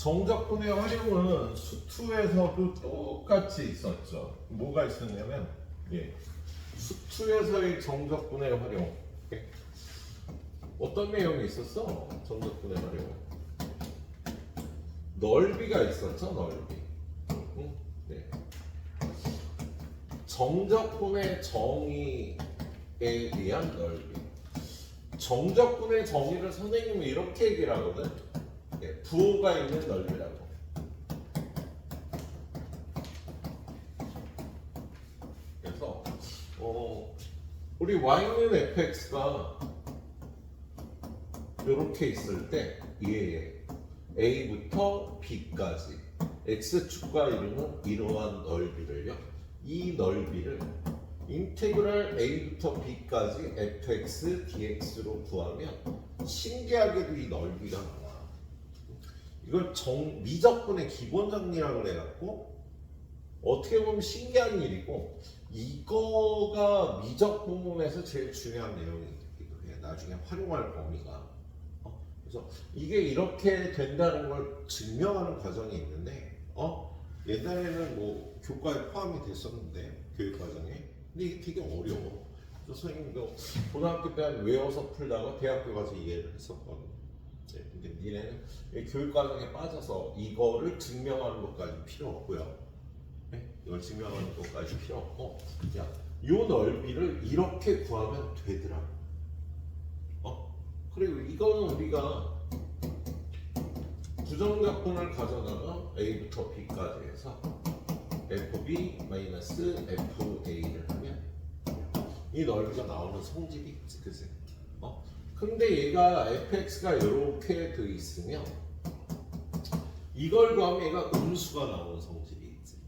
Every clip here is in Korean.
정적분의 활용은 수투에서도 똑같이 있었죠. 뭐가 있었냐면, 수투에서의 정적분의 활용. 어떤 내용이 있었어? 정적분의 활용. 넓이가 있었죠, 넓이. 네. 정적분의 정의에 의한 넓이. 정적분의 정의를 선생님은 이렇게 얘기를 하거든. 부호가 있는 넓이라고. 그래서 우리 y는 fx가 이렇게 있을 때 a부터 b까지 x축과 이루는 이러한 넓이를요. 이 넓이를 인테그랄 a부터 b까지 fx dx로 구하면 신기하게도 이 넓이가 나와. 이걸 미적분의 기본 정리라고 해갖고 어떻게 보면 신기한 일이고 이거가 미적 부분에서 제일 중요한 내용이기도 해. 나중에 활용할 범위가. 그래서 이게 이렇게 된다는 걸 증명하는 과정이 있는데 옛날에는 뭐 교과에 포함이 됐었는데 교육 과정에 근데 이게 되게 어려워. 그래서 선생님도 고등학교 때는 외워서 풀다가 대학교 가서 이해를 했었거든. 근데 니네는 교육 과정에 빠져서 이거를 증명하는 것까지 필요 없고요. 이걸 증명하는 것까지 필요 없고, 야, 이 넓이를 이렇게 구하면 되더라. 그리고 이거는 우리가 부정적분을 가져다가 a부터 b까지 해서 fb-fa를 하면 이 넓이가 나오는 성질이 있지, 그치? 근데 얘가 fx가 이렇게 돼 있으면 이걸 구하면 얘가 음수가 나오는 성질이 있지.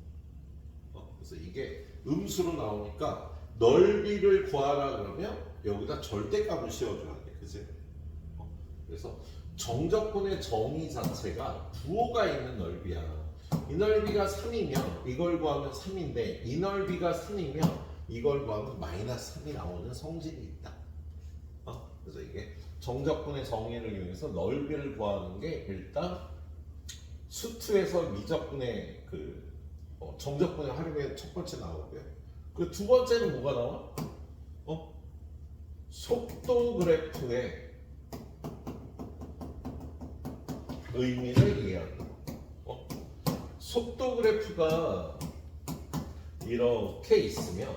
그래서 이게 음수로 나오니까 넓이를 구하라 그러면 여기다 절대값을 씌워줘야 돼, 그치? 그래서 정적분의 정의 자체가 부호가 있는 넓이야. 이 넓이가 3이면 이걸 구하면 3인데 이 넓이가 3이면 이걸 구하면 마이너스 3이 나오는 성질이 있다. 그래서 이게 정적분의 정의를 이용해서 넓이를 구하는 게 일단 수투에서 미적분의 정적분의 활용에 첫 번째 나오고요. 그 두 번째는 뭐가 나와? 속도 그래프의 의미를 이해하는 거. 속도 그래프가 이렇게 있으면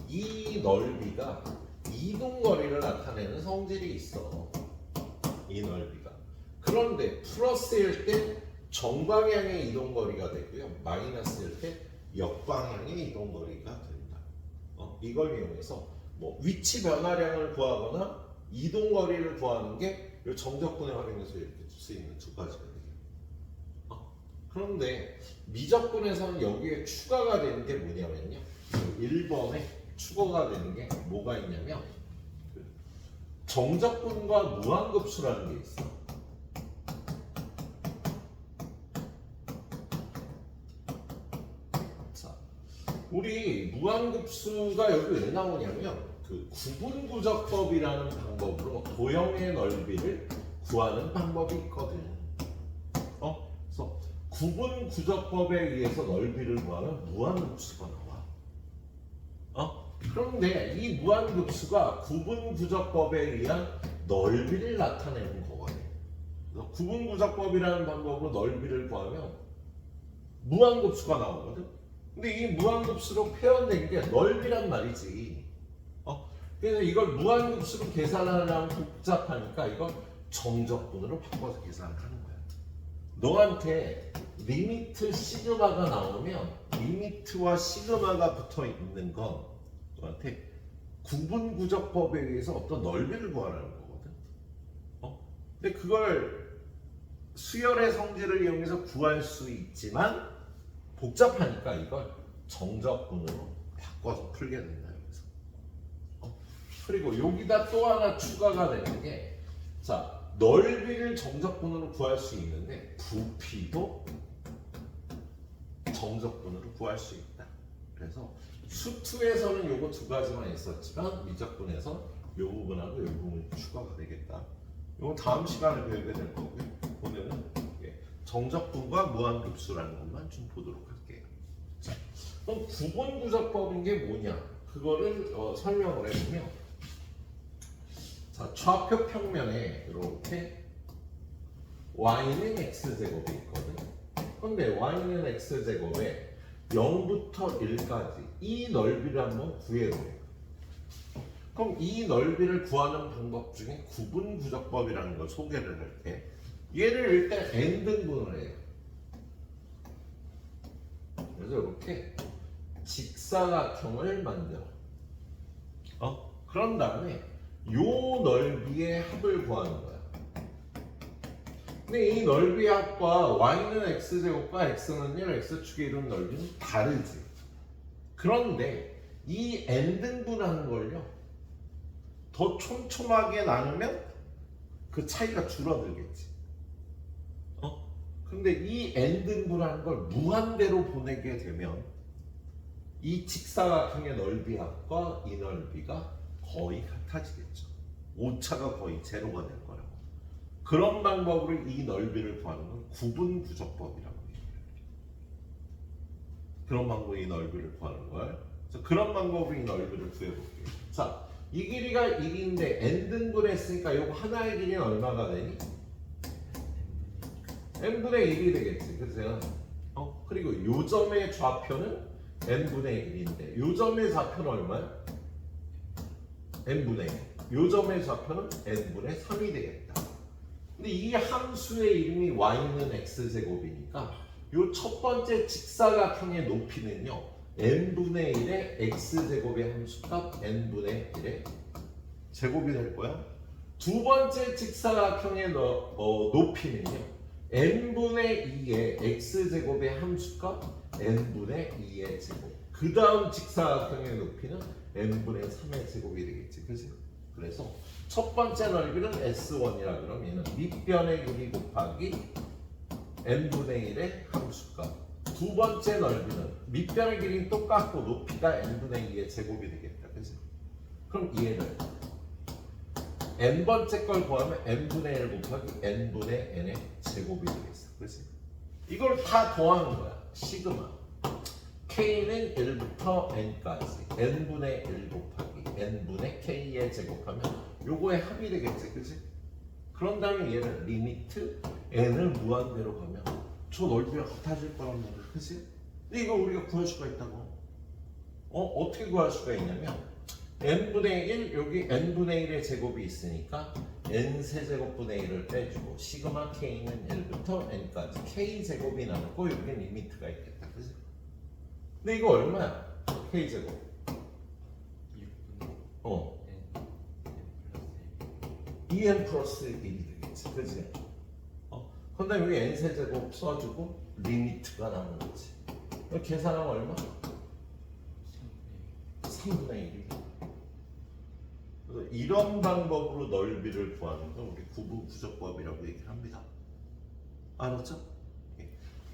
이 넓이가 이동거리를 나타내는 성질이 있어. 이 넓이가. 그런데 플러스일 때 정방향의 이동거리가 되고요. 마이너스일 때 역방향의 이동거리가 된다. 이걸 이용해서 뭐 위치 변화량을 구하거나 이동거리를 구하는 게 정적분의 활용에서 이렇게 쓰이는 두 가지가 되겠죠. 그런데 미적분에서는 여기에 추가가 되는 게 뭐냐면요. 1번에 추가가 되는 게 뭐가 있냐면 정적분과 무한급수라는 게 있어. 자, 우리 무한급수가 여기 왜 나오냐면 구분구적법이라는 방법으로 도형의 넓이를 구하는 방법이 있거든. 그래서 구분구적법에 의해서 넓이를 구하면 무한급수가 나와. 그런데 이 무한급수가 구분구적법에 의한 넓이를 나타내는 거거든요. 그래서 구분구적법이라는 방법으로 넓이를 구하면 무한급수가 나오거든. 근데 이 무한급수로 표현된 게 넓이란 말이지. 그래서 이걸 무한급수로 계산하려면 복잡하니까 이걸 정적분으로 바꿔서 계산하는 거야. 너한테 리미트 시그마가 나오면 리미트와 시그마가 붙어 있는 건 너한테 구분구적법에 의해서 어떤 넓이를 구하라는 거거든. 근데 그걸 수열의 성질을 이용해서 구할 수 있지만 복잡하니까 이걸 정적분으로 바꿔서 풀게 된다. 여기서. 그리고 여기다 또 하나 추가가 되는 게, 자, 넓이를 정적분으로 구할 수 있는데 부피도 정적분으로 구할 수 있다. 그래서 수투에서는 요거 두 가지만 있었지만 미적분에서 요 부분하고 요 부분이 추가가 되겠다. 요거 다음 시간에 배우게 될 거고요. 오늘은 정적분과 무한급수라는 것만 좀 보도록 할게요. 자, 그럼 구분구적법인 게 뭐냐? 그거를 설명을 해보면, 자, 좌표 평면에 이렇게 y는 x제곱이 있거든. 근데 y는 x제곱에 0부터 1까지 이 넓이를 한번 구해보래요. 그럼 이 넓이를 구하는 방법 중에 구분구적법이라는 걸 소개를 할게. 얘를 일단 n등분을 해요. 그래서 이렇게 직사각형을 만들어. 그런 다음에 요 넓이의 합을 구하는 거야. 근데 이 넓이의 합과 y는 x제곱과 x는 1, x축의 이룬 넓이는 다르지. 그런데 이 n등분하는 걸요, 더 촘촘하게 나누면 그 차이가 줄어들겠지. 근데 이 n등분하는 걸 무한대로 보내게 되면 이 직사각형의 넓이 합과 이 넓이가 거의 같아지겠죠. 오차가 거의 제로가 될 거라고. 그런 방법으로 이 넓이를 구하는 건 구분구적법이라고 해요. 그런 방법으로 이 넓이를 구하는 걸. 그런 방법으로 이 넓이를 구해볼게요. 자, 이 길이가 1인데 n등분 했으니까 이거 하나의 길이는 얼마가 되니? n분의 1이 되겠지. 그죠? 그리고 요 점의 좌표는 n분의 1인데 요 점의 좌표는 얼마야? n분의 1. 요 점의 좌표는 n분의 3이 되겠다. 근데 이 함수의 이름이 y는 x제곱이니까 요 첫 번째 직사각형의 높이는요, n분의 1의 x제곱의 함수값 n분의 1의 제곱이 될 거야. 두 번째 직사각형의 높이는요, n분의 2의 x제곱의 함수값 n분의 2의 제곱. 그 다음 직사각형의 높이는 n분의 3의 제곱이 되겠지. 그치? 그래서 첫 번째 넓이는 S1이라 그러면 얘는 밑변의 길이 곱하기 n분의 1의 함수값. 두 번째 넓이는 밑변의 길이는 똑같고 높이가 n분의 2의 제곱이 되겠다. 그치? 그럼 얘를 n번째 걸 구하면 n분의 1 곱하기 n분의 n의 제곱이 되겠어. 그치? 이걸 다 더하는 거야. 시그마 k는 1부터 n까지 n분의 1 곱하기 n분의 k의 제곱하면 요거의 합이 되겠지. 그치? 그런 다음에 얘를 리미트 n을 무한대로 가면 저 넓이가 같아질 거란 말이야. 그치? 근데 이거 우리가 구할 수가 있다고. 어떻게 구할 수가 있냐면 n분의 1, 여기 n분의 1의 제곱이 있으니까 n세제곱분의 1을 빼주고 시그마 k는 1부터 n까지 k제곱이 남고 여기에 리미트가 있겠다. 그치? 근데 이거 얼마야? k제곱 2n 플러스 1이 되겠지. 그치? 근데 여기 n세제곱 써주고 리미트가 나오는 거지. 계산하면 얼마? 3분의 1이. 그래서 이런 방법으로 넓이를 구하는 건 우리 구분구적법이라고 얘기를 합니다. 알았죠?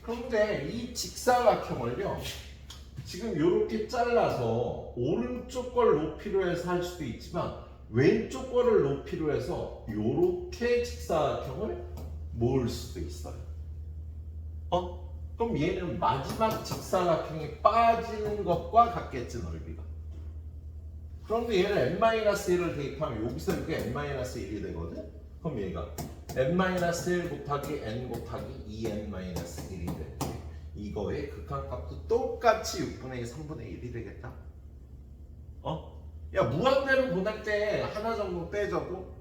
그런데 이 직사각형을요, 지금 이렇게 잘라서 오른쪽 걸 높이로 해서 할 수도 있지만 왼쪽 거를 높이로 해서 이렇게 직사각형을 모을 수도 있어요. 그럼 얘는 마지막 직사각형이 빠지는 것과 같겠지, 넓이가. 그런데 얘를 n-1을 대입하면 여기서 이렇게 n-1이 되거든? 그럼 얘가 n-1 곱하기 n 곱하기 2n-1이 되는데 이거의 극한값도 똑같이 6분의 2, 3분의 1이 되겠다? 야, 무한대로 보낼 때 하나 정도 빼줘도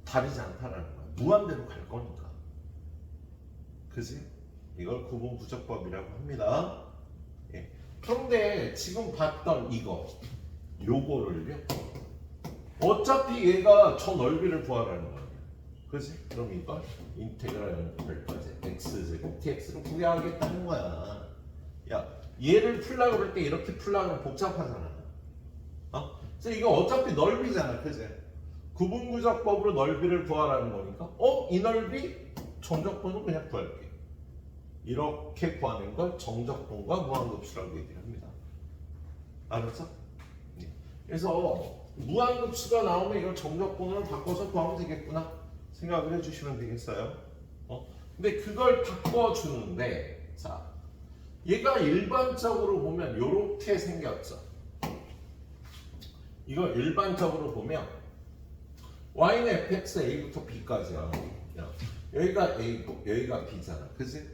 다르지 않다라는 거야. 무한대로 갈 거니까. 그지? 이걸 구분구적법이라고 합니다. 예. 그런데 지금 봤던 요거를요, 어차피 얘가 저 넓이를 구하라는 거야. 그지? 그럼 이걸 인테그랄 0까지 x제곱 dx로 구해야겠다는 거야. 야, 얘를 풀려고 그럴 때 이렇게 풀려고 하면 복잡하잖아. 그래서 이거 어차피 넓이잖아. 그지? 구분구적법으로 넓이를 구하라는 거니까 이 넓이 정적분은 그냥 구할게. 이렇게 구하는 걸 정적분과 무한급수라고 얘기를 합니다. 알았어? 네. 그래서 무한급수가 나오면 이걸 정적분으로 바꿔서 구하면 되겠구나 생각을 해주시면 되겠어요. 근데 그걸 바꿔주는데, 자, 얘가 일반적으로 보면 이렇게 생겼죠. 이거 일반적으로 보면 y는 fx a부터 b까지야. 여기가 a고 여기가 b잖아. 그치?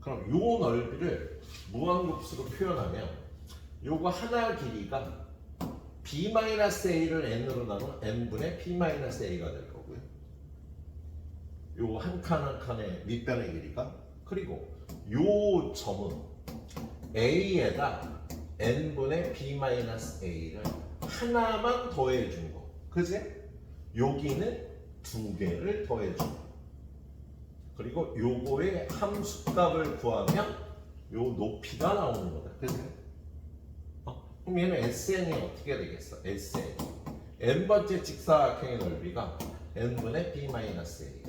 그럼 요 넓이를 무한급수로 표현하면 요거 하나 길이가 b-a를 n으로 나눈 n분의 b-a가 될 거고요. 요 한 칸 한 칸의 밑변의 길이가, 그리고 요 점은 a에다 n분의 b-a를 하나만 더해준 거. 그치? 여기는 두 개를 더해준 거. 그리고 요거의 함수값을 구하면 요 높이가 나오는 거다. 그치? 그럼 얘는 SN이 어떻게 되겠어? SN. n번째 직사각형의 넓이가 n분의 b-a,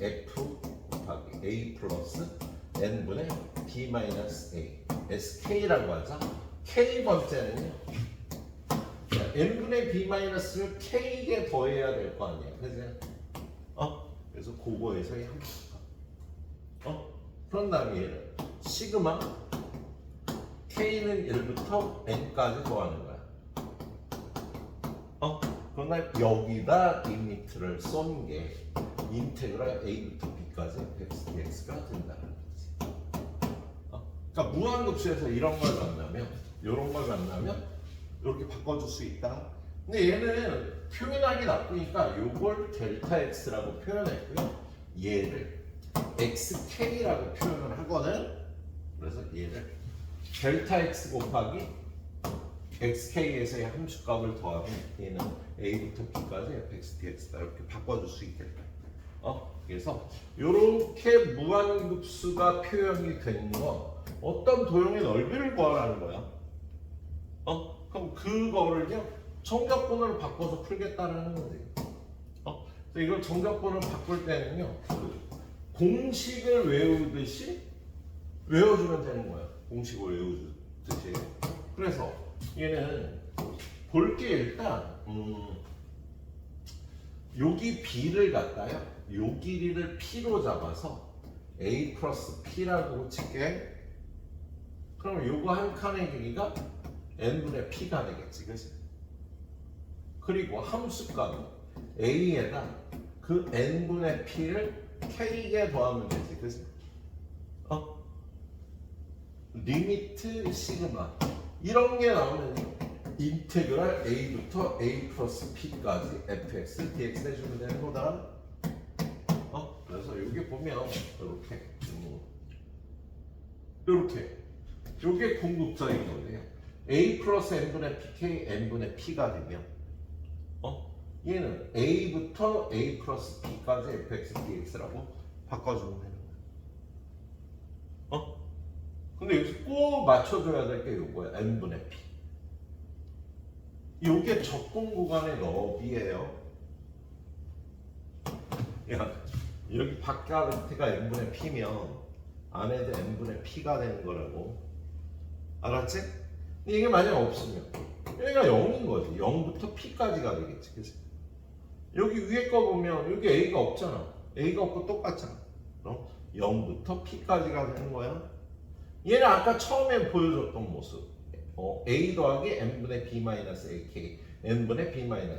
f 곱하기 a 플러스 n분의 b-a, sk라고 하자. k번째는요, n분의 b-를 k에 더해야 될 거 아니야. 그지? 그래서 그거에서의 함수값. 그런 다음에 얘는 시그마 k는 1부터 n까지 더하는 거야. 그러나 여기다 리미트를 쏜 게 인테그랄 a부터 b까지 fx dx가 된다는 거지. 그러니까 무한급수에서 이런 걸 만나면, 이런 걸 만나면 이렇게 바꿔줄 수 있다. 근데 얘는 표현하기 나쁘니까 요걸 델타 x라고 표현했고요. 얘를 xk라고 표현을 하거든. 그래서 얘를 델타 x 곱하기 xk에서의 함수값을 더하면 얘는 a부터 b까지 fx dx다 이렇게 바꿔줄 수 있겠다. 그래서 이렇게 무한급수가 표현이 된 거, 어떤 도형의 넓이를 구하라는 거야. 그럼 그거를요 정적분으로 바꿔서 풀겠다라는 거지. 그래서 이걸 정적분으로 바꿀 때는요 공식을 외우듯이 외워주면 되는 거야. 공식을 외우듯이. 그래서 얘는 볼 게 일단 여기 b를 갖다요, 요 길이를 p로 잡아서 a 플러스 p라고 칠게. 그럼 요거 한 칸의 길이가 n분의 p가 되겠지, 그치? 그리고 함수값은 a에다 그 n분의 p를 k에 더하면 되지, 그치? 리미트 시그마 이런 게 나오면 인테그랄 a부터 a 플러스 p까지 fx dx 해주면 되는 거다. 그래서 여기 보면 이렇게 요게 궁극적인 거예요. a 플러스 n분의 pk n분의 p가 되면 얘는 a부터 a 플러스 p까지 fx dx라고 바꿔주면 되는 거야. 근데 여기서 꼭 맞춰줘야 될 게 요거야. n분의 p. 요게 적분 구간의 너비예요. 야, 여기 바깥가 n분의 p면 안에도 n분의 p가 되는 거라고. 알았지? 근데 이게 만약 없으면 여기가 0인 거지. 0부터 p까지가 되겠지. 그치? 여기 위에 거 보면 여기 a가 없잖아. a가 없고 똑같잖아. 0부터 p까지가 되는 거야. 얘는 아까 처음에 보여줬던 모습. a 더하기 n분의 b-ak, n분의 b-a.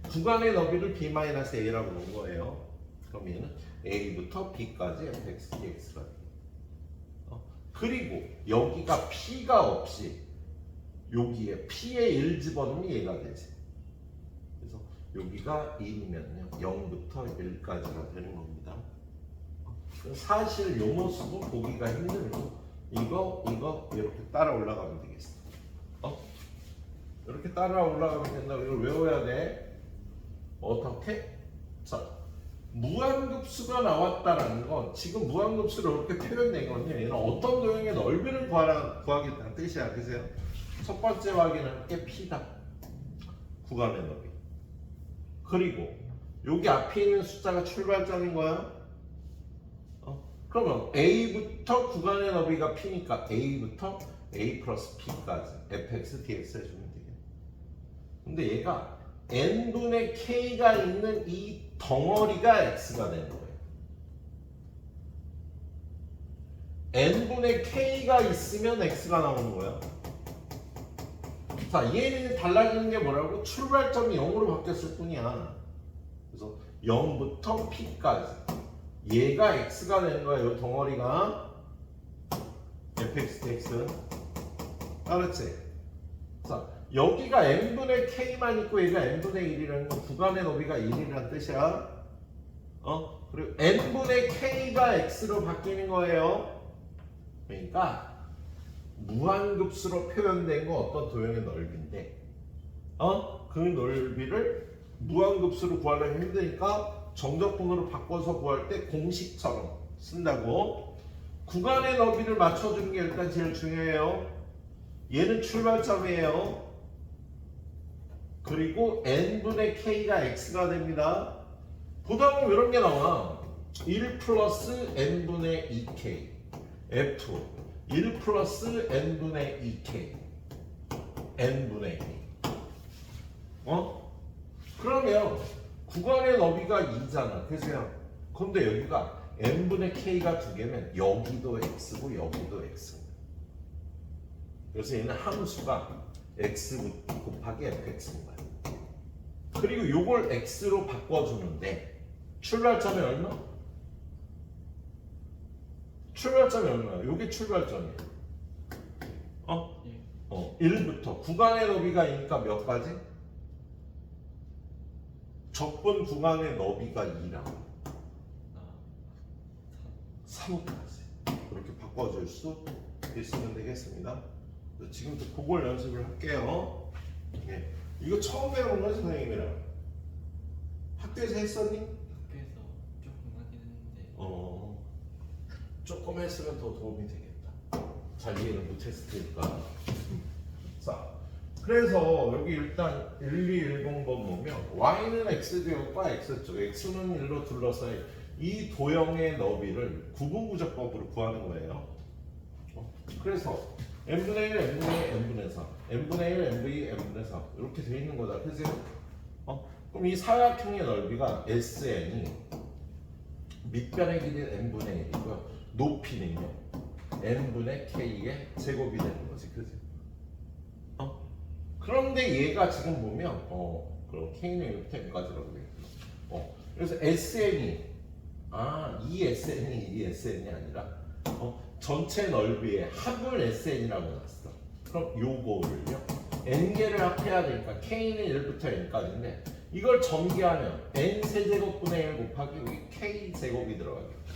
구간의 너비를 b-a라고 놓은 거예요. 그럼 얘는 a부터 b까지 fx dx가 돼요. 그리고 여기가 p가 없이 여기에 p의 1 집어넣으면 얘가 되지. 그래서 여기가 1이면요 0부터 1까지가 되는 겁니다. 사실 이 모습은 보기가 힘들고 이거 이렇게 따라 올라가면 되겠어. 이렇게 따라 올라가면 된다. 이걸 외워야 돼. 어떻게? 자, 무한급수가 나왔다라는 건, 지금 무한급수로 이렇게 표현된 건요, 얘는 어떤 도형의 넓이를 구하겠다는 뜻이야. 그죠? 첫 번째 확인할 게 p다. 구간의 넓이. 그리고 여기 앞에 있는 숫자가 출발점인 거야. 그러면 a부터 구간의 너비가 p니까 a부터 a 플러스 p까지 fx dx 해주면 되겠네. 근데 얘가 n분의 k가 있는 이 덩어리가 x가 되는 거예요. n분의 k가 있으면 x가 나오는 거야. 자, 얘는 달라지는 게 뭐라고? 출발점이 0으로 바뀌었을 뿐이야. 그래서 0부터 p까지 얘가 x가 되는 거야. 이 덩어리가 fx, dx. 알았지? 자, 여기가 n분의 k만 있고 얘가 n분의 1이라는 건 구간의 너비가 1이라는 뜻이야. 그리고 n분의 k가 x로 바뀌는 거예요. 그러니까 무한급수로 표현된 거 어떤 도형의 넓이인데 그 넓이를 무한급수로 구하려면 힘드니까 정적분으로 바꿔서 구할 때 공식처럼 쓴다고. 구간의 너비를 맞춰주는 게 일단 제일 중요해요. 얘는 출발점이에요. 그리고 n분의 k가 x가 됩니다. 보다 보면 이런 게 나와. 1 플러스 n분의 2k f 1 플러스 n분의 2k n분의 2. 그러면 구간의 너비가 2잖아. 그래서 그냥 근데 여기가 n분의 k가 2개면 여기도 x고 여기도 x고. 그래서 얘는 함수가 x 곱하기 fx인 거야. 그리고 요걸 x로 바꿔주는데 출발점이 얼마? 출발점이 얼마야? 요게 출발점이에요. 1부터 구간의 너비가 있으니까 몇 가지? 적분 구간의 너비가 2라고 3까지 그렇게 바꿔줄 수 있으면 되겠습니다. 지금부터 그걸 연습을 할게요. 네. 이거 처음 배운 거야 선생님이랑? 학교에서 했었니? 학교에서 조금 하긴 했는데 조금 했으면 더 도움이 되겠다. 잘 이해를 못했을 테니까. 자, 그래서 여기 일단 1210번 보면 y는 x제곱과 x축, x는 1로 둘러싸인 이 도형의 너비를 구분구조법으로 구하는 거예요. 그래서 n분의 1, n분의 1, n분의 4, n분의 1, n분의 2, n분의 4 이렇게 돼 있는 거다. 그지? 그럼 이 사각형의 넓이가 SN이 밑변의 길이 n분의 1이고요. 높이는요 n분의 k의 제곱이 되는 거지. 그지? 그런데 얘가 지금 보면 그럼 k는 이렇게 여기까지라고 돼 있고 그래서 SN이 이 SN이 아니라 전체 넓이의 합을 SN이라고 놨어. 그럼 요거를요 n개를 합해야 되니까 k는 1부터 n까지인데 이걸 전개하면 n 세제곱분의 1 곱하기 여기 k 제곱이 들어가겠다.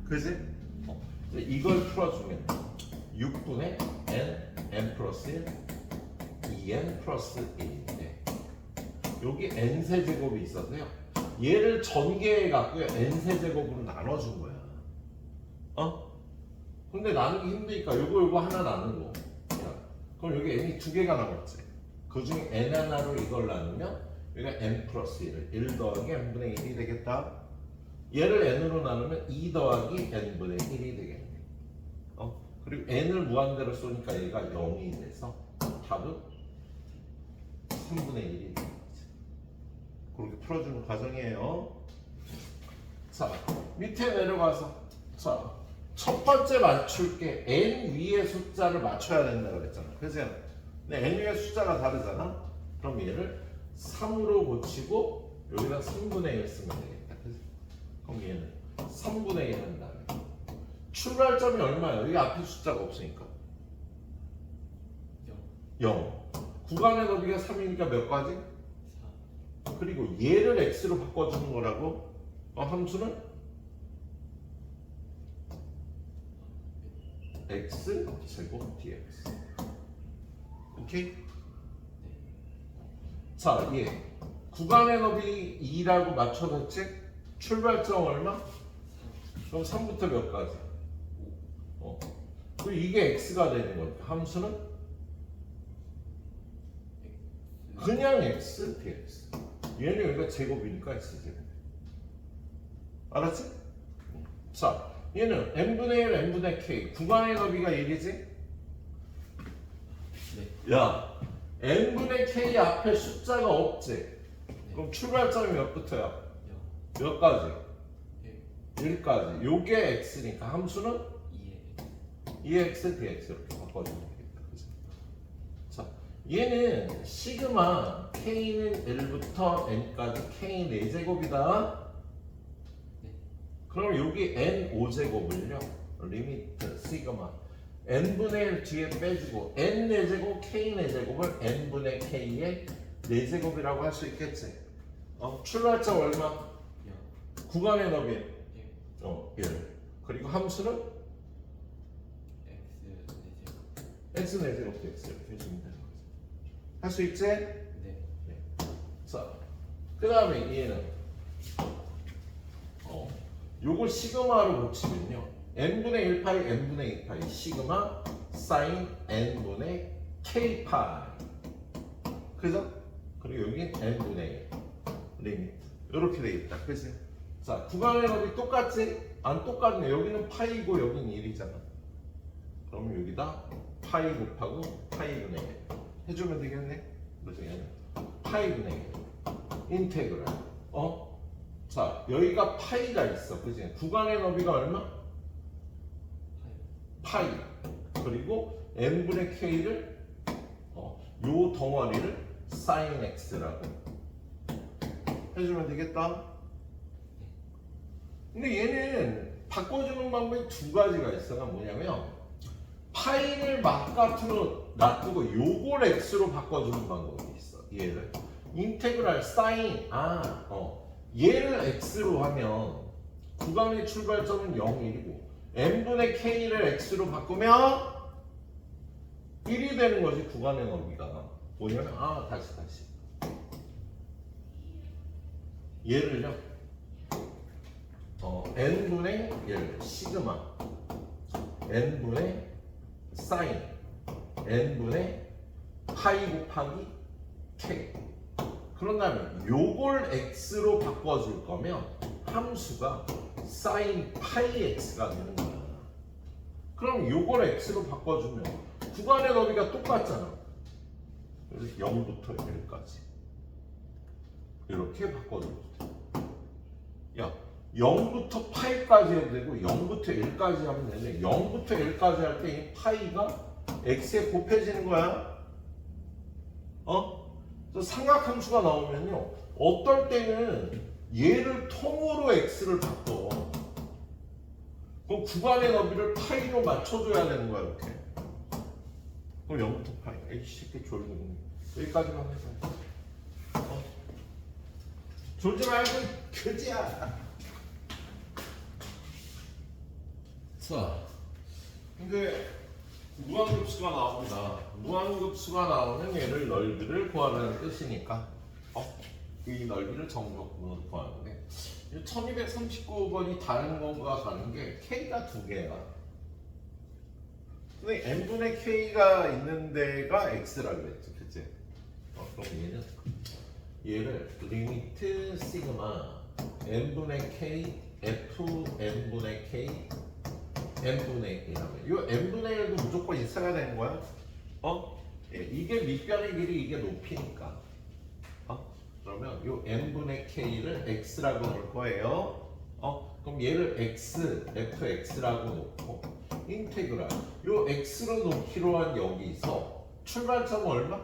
그지? 이걸 풀어주면 6분의 n 플러스 1 2n 플러스 1인데 여기 n 세제곱이 있어서요 얘를 전개해 갖고요 n 세제곱으로 나눠준 거야. 근데 나누기 힘드니까 요거 하나 나누고 그럼 여기 n이 2개가 남았지. 그 중에 n 하나로 이걸 나누면 여기가 n 플러스 1 더하기 n분의 1이 되겠다. 얘를 n으로 나누면 2 더하기 n분의 1이 되겠네. 그리고 n을 무한대로 쏘니까 얘가 0이 돼서 답은 3분의 1이 되는 거지. 그렇게 풀어주는 과정이에요. 자, 밑에 내려가서 자, 첫 번째 맞출 게 n 위의 숫자를 맞춰야 된다고 그랬잖아. 그래서 근데 n 위의 숫자가 다르잖아. 그럼 얘를 3으로 고치고 여기다 3분의 1 쓰면 되겠다. 그럼 얘는 3분의 1 한 다음에 출발점이 얼마야? 여기 앞에 숫자가 없으니까 0. 구간의 너비가 3이니까 몇 가지? 4. 그리고 얘를 x로 바꿔주는 거라고? 함수는? x 제곱 dx. 오케이? 자, 얘 구간의 너비 2라고 맞춰뒀지? 출발점 얼마? 4. 그럼 3부터 몇 가지? 5. 그리고 이게 x가 되는 거니까 함수는? 그냥 x dx. 얘는 여기가 제곱이니까 x 제곱. 알았지? 자, 얘는 n분의 1, n분의 k. 구간의 너비가 1이지? 네. 야, n분의 k 앞에 숫자가 없지? 그럼 출발점이 몇 부터야? 몇 가지? 1까지. 요게 x니까 함수는 EX, DX 이렇게 바꿔주면 되겠다. 그죠? 자, 얘는 시그마 K는 1부터 N까지 K 4제곱이다. 네. 그럼 여기 N 5제곱을요. 리미트 시그마 N분의 1 뒤에 빼주고 N 4제곱, K 4제곱을 N분의 K의 4제곱이라고 할 수 있겠지. 출발점 얼마? 0. 구간의 너비 1. 1. 그리고 함수는 X 4제곱. X 4제곱 DX 이렇게 해주면 되는 거죠. 할 수 있지? 네. 자, 그 다음에 얘는 요걸 시그마로 고치면요. n분의 1파이 n분의 2파이 시그마 사인 n분의 k파이. 그죠? 그리고 여긴 n분의 1 리미트 이렇게 돼 있다. 그치? 자, 구간의 넓이 똑같지? 안 똑같네. 여기는 파이고 여기는 1이잖아. 그럼 여기다 파이 곱하고 파이분의 1 해주면 되겠네. 그래서 얘는 파이분의 1 인테그랄. 자, 여기가 파이가 있어. 그지? 구간의 너비가 얼마? 파이. 그리고 n분의 k를 요 덩어리를 sin x라고 해주면 되겠다. 근데 얘는 바꿔주는 방법이 두 가지가 있어가 뭐냐면 파이를 바깥으로 놔두고 요걸 x로 바꿔주는 방법이 있어. 얘를 인테그랄 sin 얘를 x로 하면 구간의 출발점은 0이고 n분의 k를 x로 바꾸면 1이 되는 거지. 구간의 넓이가 뭐냐면 다시 얘를요 n분의 1 시그마 n분의 사인 n분의 파이 곱하기 k. 그런 다음에 요걸 x로 바꿔줄 거면 함수가 sin 파이 x가 되는 거야. 그럼 요걸 x로 바꿔주면 구간의 너비가 똑같잖아. 그래서 0부터 1까지 이렇게 바꿔줘도 돼. 야, 0부터 파이까지 해도 되고 0부터 1까지 하면 되는데 0부터 1까지 할 때 이 파이가 x에 곱해지는 거야. 삼각함수가 나오면요, 어떨 때는 얘를 통으로 x를 바꿔. 그럼 구간의 너비를 파이로 맞춰줘야 되는 거야. 이렇게. 그럼 0부터 파이. 에이씨, 새끼 졸고 여기까지만 해서. 졸지 말고 그지야. 자, 근데 무한급수가 나옵니다. 무한급수가 나오면 얘를 넓이를 구하라는 뜻이니까 이 넓이를 정적분으로 구하는데 1239번이 다른 건가 가는 게 k가 두 개야. 근데 n분의 k가 있는 데가 x라 그랬지, 그치? 그럼 얘를 리미트 시그마 n분의 k f n분의 k n분의 1하면 이 n분의 1도 무조건 있어야 되는 거야. 이게 밑변의 길이, 이게 높이니까. 그러면 이 n분의 k를 x라고 넣을 거예요. 그럼 얘를 x, fx라고 놓고 인테그랄 이 x로 놓기로 한 여기서 출발점은 얼마?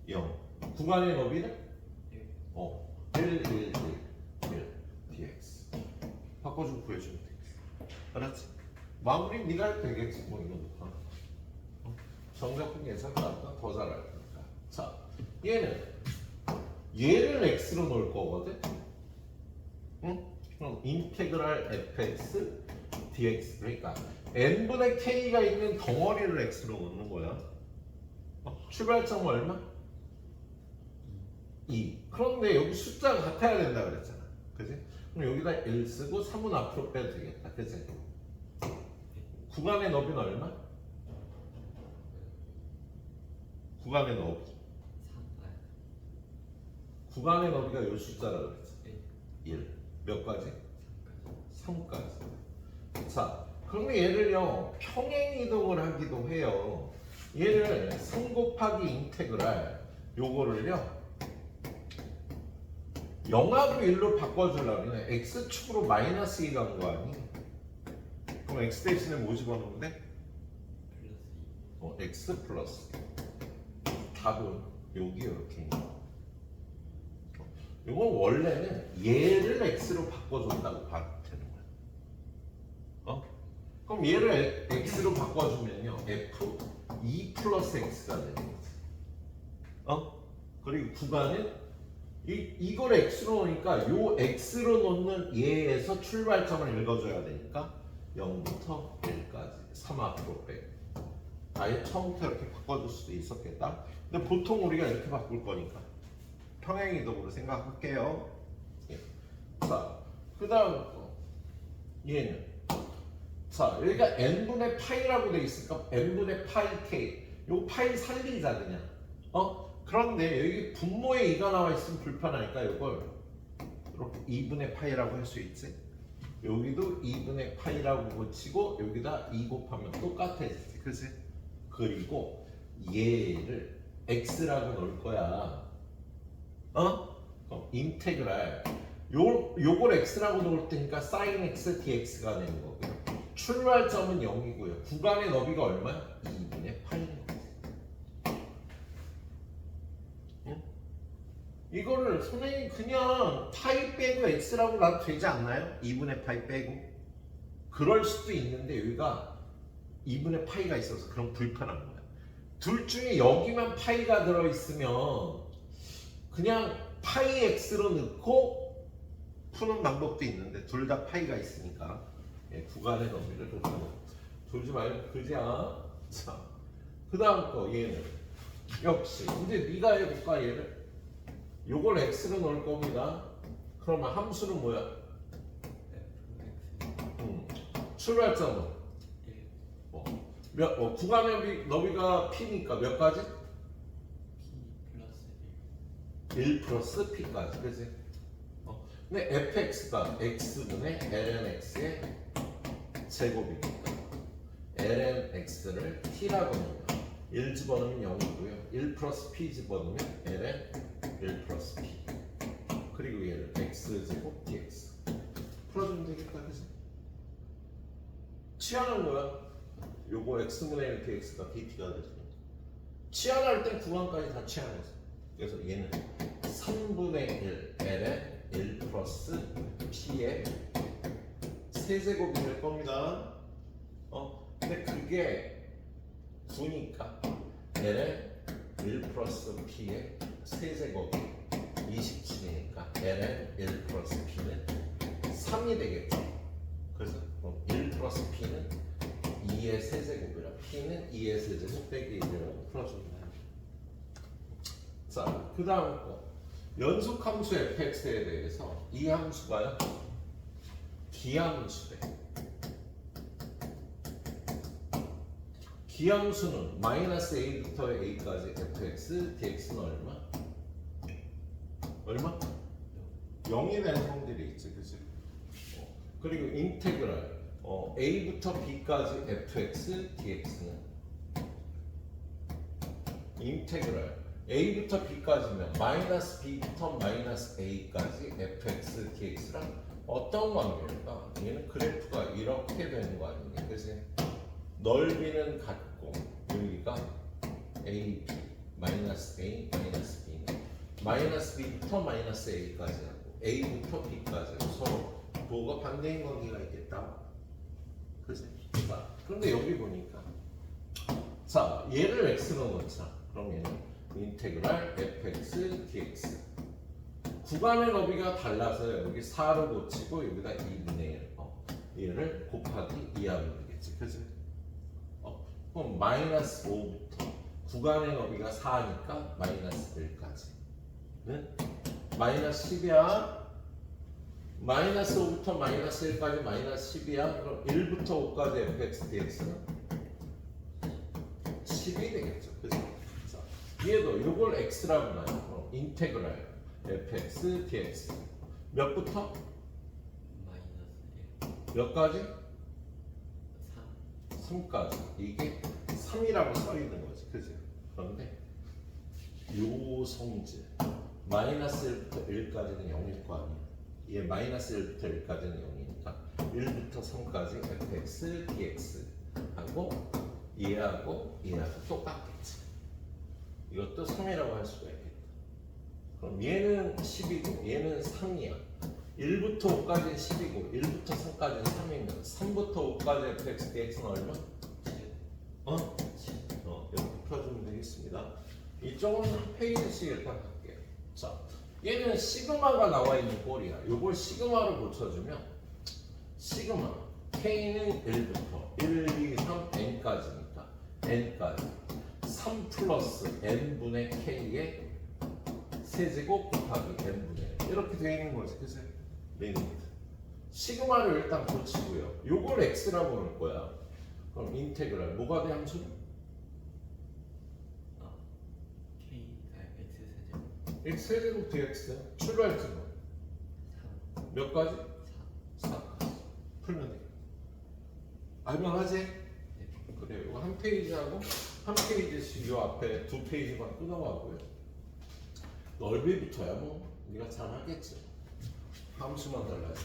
0. 구간의 너비는? 1 dx 바꿔주고 구해주면 돼. 알았지? 마무리 네가 해도 되겠지. 뭐 이거 정답분 예상 나보다 더 잘할 거니까. 자, 얘를 x로 놓을 거거든. 응? 그럼 인테그랄 fx dx, 그러니까 n분의 k가 있는 덩어리를 x로 놓는 거야. 출발점 얼마? 2. 그런데 여기 숫자가 같아야 된다 그랬잖아. 그지? 그럼 여기다 1 쓰고 3은 앞으로 빼도 되겠다. 그치? 구간의 너비는 얼마? 구간의 너비. 구간의 너비가 요 숫자라 그랬지. 1. 몇 가지? 3까지. 자, 그러면 얘를요 평행 이동을 하기도 해요. 얘를 3 곱하기 인테그랄 요거를요 0하고 1로 바꿔주려면 x축으로 마이너스 2 간 거 아니? 그럼 x 대신에 뭐 집어넣으면 돼? 플러스 2. x 플러스 답은 여기 이렇게 있는 거. 이건 원래는 얘를 x로 바꿔준다고 봐도 되는 거야. 그럼 얘를 x로 바꿔주면요 f 2 플러스 x가 되는 거지. 그리고 구간은 이걸 x로 놓으니까 요 x로 놓는 얘에서 출발점을 읽어줘야 되니까 0부터 1까지 3 앞으로 빼고 아예 처음부터 이렇게 바꿔줄 수도 있었겠다. 근데 보통 우리가 이렇게 바꿀 거니까 평행이동으로 생각할게요. 예. 자, 그 다음 얘는 자 여기가 n분의 파이라고 돼 있으니까 n분의 파이 k 요 파이 살리자 그냥. 그런데 여기 분모에 2가 나와 있으면 불편하니까 이걸 이렇게 2분의 파이라고 할 수 있지. 여기도 2분의 파이라고 붙이고 여기다 2 곱하면 똑같아지지, 그치? 그리고 얘를 x라고 넣을 거야. 인테그랄 요걸 x라고 넣을 테니까 sin x dx가 되는 거고요. 출발점은 0이고요. 구간의 너비가 얼마야? 2분의 파이인 거지. 이거를 선생님 그냥 파이 빼고 x라고 놔도 되지 않나요? 2분의 파이 빼고. 그럴 수도 있는데 여기가 2분의 파이가 있어서 그럼 불편한 거야. 둘 중에 여기만 파이가 들어있으면 그냥 파이 x로 넣고 푸는 방법도 있는데 둘 다 파이가 있으니까 구간의 너비를 돌지 말고 그지야. 자, 그 다음 거 얘는 역시 이제 네가 해볼까 얘를. 요걸 x로 넣을 겁니다. 그러면 함수는 뭐야? 출발점은 구간의 너비가 p니까 몇 가지? P 1 플러스 p까지, 그치? 근데 fx가 x분의 lnx의 제곱이니까 lnx를 t라고 넣으면 1 집어넣으면 0이고요 1 플러스 p 집어넣으면 ln 1 플러스 p 그리고 얘를 x제곱 dx 풀어주면 되겠다, 그치? 치환한 거야. 요거 x분의 1 dx가 dt가 되죠. 치환할 때 구간까지 다 치환했어. 그래서 얘는 3분의 1 ln 1 플러스 p의 세제곱이 될 겁니다. 근데 그게 9니까 ln 1 플러스 p의 세제곱이 27이니까 ln 1 플러스 p는 3이 되겠죠. 그래서 1 플러스 p는 2의 세제곱이라 p는 2의 세제곱 빼기 1이라고 풀어줍니다. 자, 그 다음 거 연속함수 fx에 대해서 이 함수가요 기함수래. 기함수는 마이너스 a부터 a까지 fx dx는 얼마? 얼마? 0이 되는 성질이 있지, 그치? 그리고 인테그랄 a부터 b까지 fx dx는 인테그랄 a부터 b까지면 마이너스 b부터 마이너스 a까지 fx dx랑 어떤 관계일까? 얘는 그래프가 이렇게 되는 거 아니냐, 그치? 넓이는 같고 여기가 a, b, 마이너스 a, 마이너스 b는 마이너스 b부터 마이너스 a까지 하고 a부터 b까지 하고 서로 뭐가 반대인 관계가 있겠다, 그치? 자, 그런데 여기 보니까 자 얘를 x로 넣자. 그럼 얘는 인테그랄 fx dx 구간의 너비가 달라서 여기 4로 고치고 여기다 2분의 1 얘를 곱하기 2하면 되겠지, 그치? 그럼 마이너스 5부터 구간의 너비가 4니까 마이너스 1까지는 마이너스 10이야. 마이너스 5부터 마이너스 1까지 마이너스 10이야. 그럼 1부터 5까지 fx dx는 10이 되겠죠, 그치? 자, 얘도 이걸 x라고 나요. 그럼 인테그랄 fx dx 몇부터? 마이너스 1. 몇 가지? 3. 3까지. 이게 3이라고 써 있는 거지, 그치? 그런데 요 성질 마이너스 1부터 1까지는 0일 거 아니야. 얘 마이너스 1부터 1까지는 0이니까 1부터 3까지 fx, dx 하고 얘하고 똑같겠지. 이것도 3이라고 할 수가 있겠다. 그럼 얘는 10이고 얘는 3이야. 1부터 5까지는 10이고 1부터 3까지는 3이면 3부터 5까지 fx, dx는 얼마? 이렇게 풀어주면 되겠습니다. 이쪽은 한 페이지씩 일단 할게요. 자, 얘는 시그마가 나와 있는 꼴이야. 요걸 시그마로 고쳐주면 시그마 k는 1부터 1, 2, 3, n까지니까 n까지 3 플러스 n분의 k의 세제곱 곱하기 n분의 이렇게 되어 있는 거지. 그치? 리미트 시그마를 일단 고치고요. 요걸 x라고 할 거야. 그럼 인테그랄 뭐가 돼 함수? K X 세제곱 x 세제곱 dx 출발점은 3 몇 가지? 4 4 풀면 돼. 알면 하지? 네. 그래. 이거 한 페이지하고 한 페이지씩 요 앞에 두 페이지만 끊어가고요. 넓이부터야 뭐 네가 잘 하겠지. 함수만 달라지.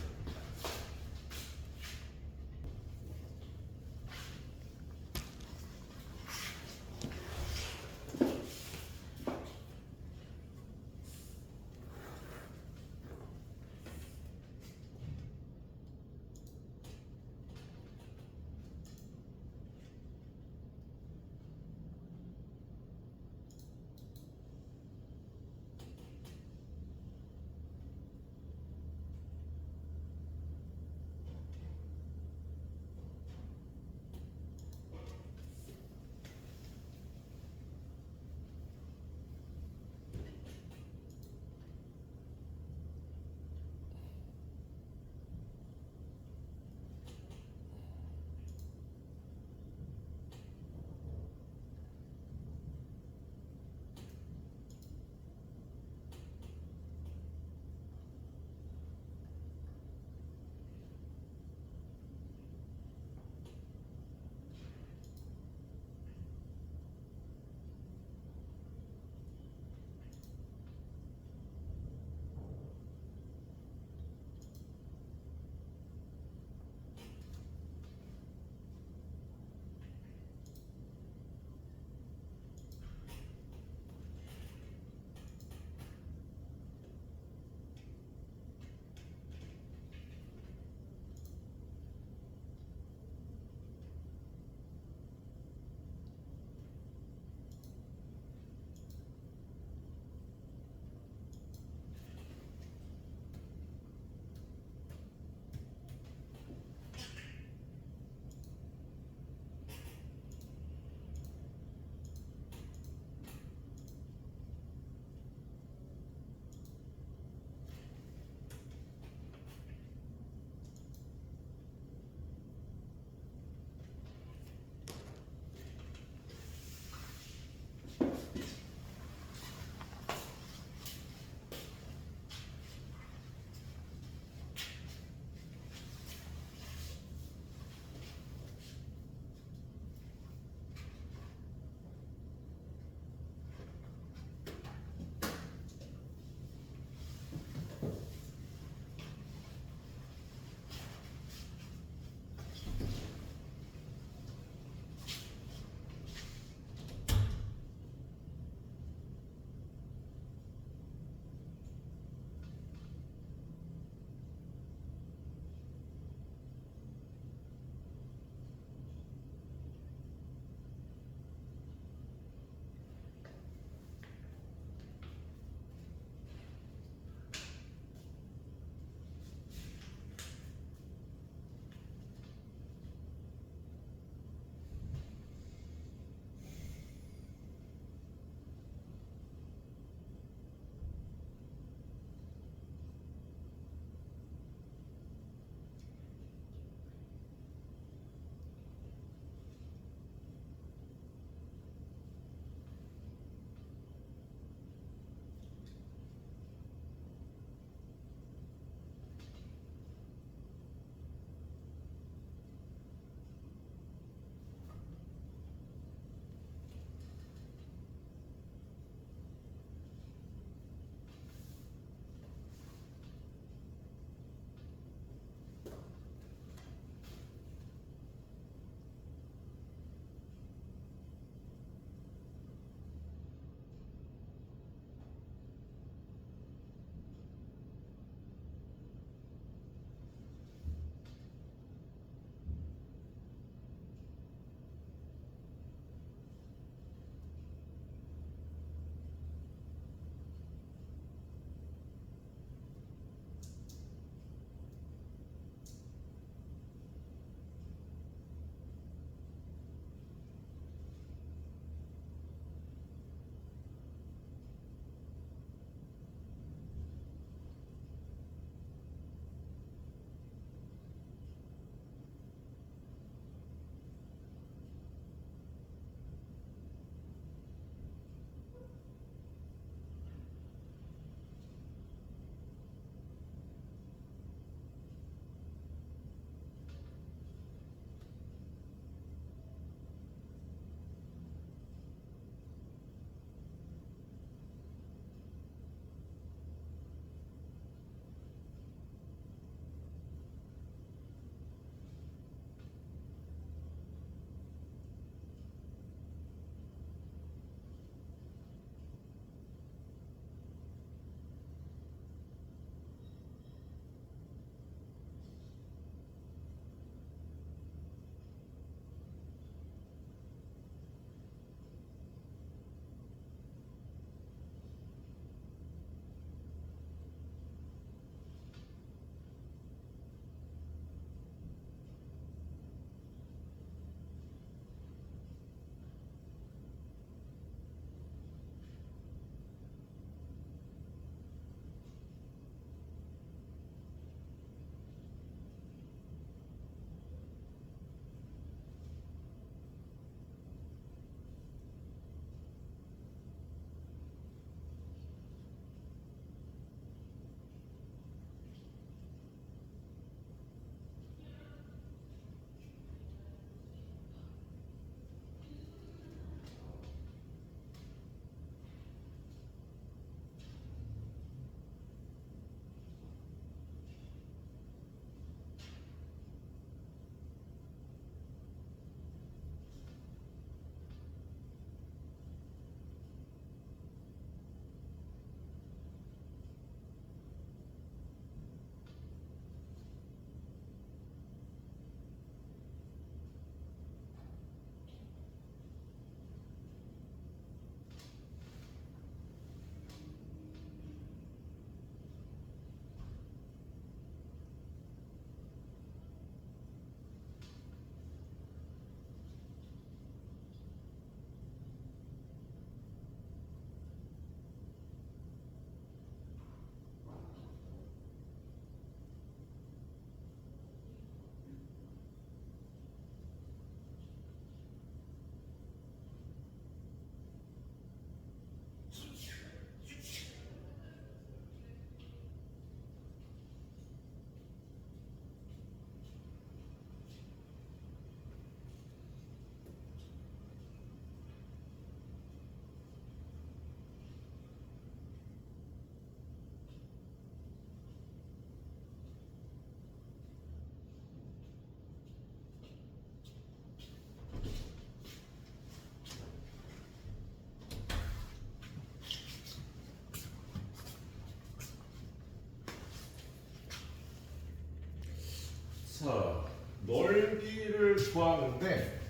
넓이를 구하는데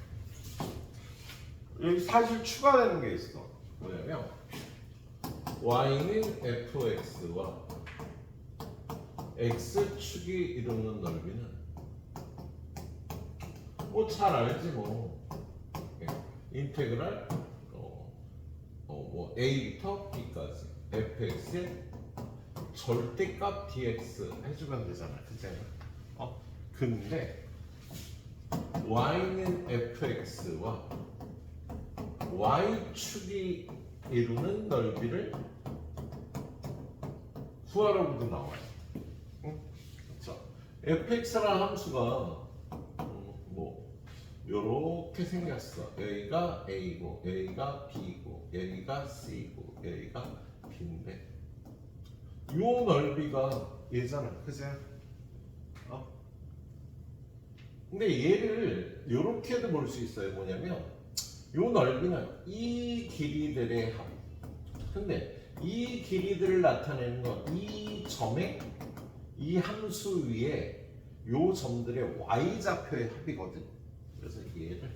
여기 사실 추가되는 게 있어. 뭐냐면 y는 fx와 x축이 이루는 넓이는 뭐 잘 알지 뭐 인테그랄 뭐 a부터 b까지 fx의 절대값 dx 해주면 되잖아, 그치? 근데 y는 fx와 y축이 이루는 넓이를 구하라고도 나와요. 응? 자, fx라는 함수가 뭐 요렇게 생겼어. 여기가 a고, 여기가 b고, 여기가 c고, 여기가 b인데 요 넓이가 얘잖아, 그치? 근데 얘를 요렇게도 볼 수 있어요. 뭐냐면 요 넓이는 이 길이들의 합. 근데 이 길이들을 나타내는 건 이 점의 이 함수 위에 요 점들의 y-좌표의 합이거든. 그래서 얘를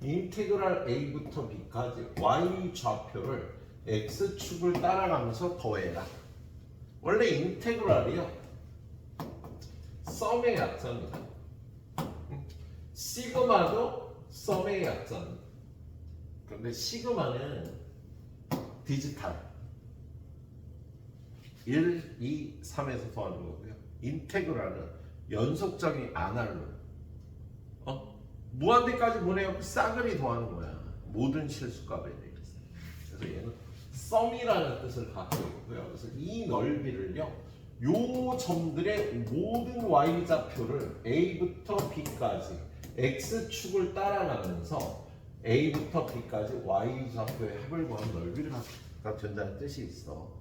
인테그랄 a부터 b까지 y-좌표를 x축을 따라가면서 더해라. 원래 인테그랄이요 썸의 약자입니다. 시그마도 썸의 약자입니다. 그런데 시그마는 디지털 1, 2, 3에서 더하는 거고요. 인테그랄은 연속적인 아날로그. 무한대까지 보내고 싸그리 더하는 거야. 모든 실수값에 대해서. 그래서 얘는 썸이라는 뜻을 갖고 있고요. 그래서 이 넓이를요. 요 점들의 모든 y좌표를 a부터 b까지 x축을 따라가면서 a부터 b까지 y좌표의 합을 구한 넓이를 갖다 된다는 뜻이 있어.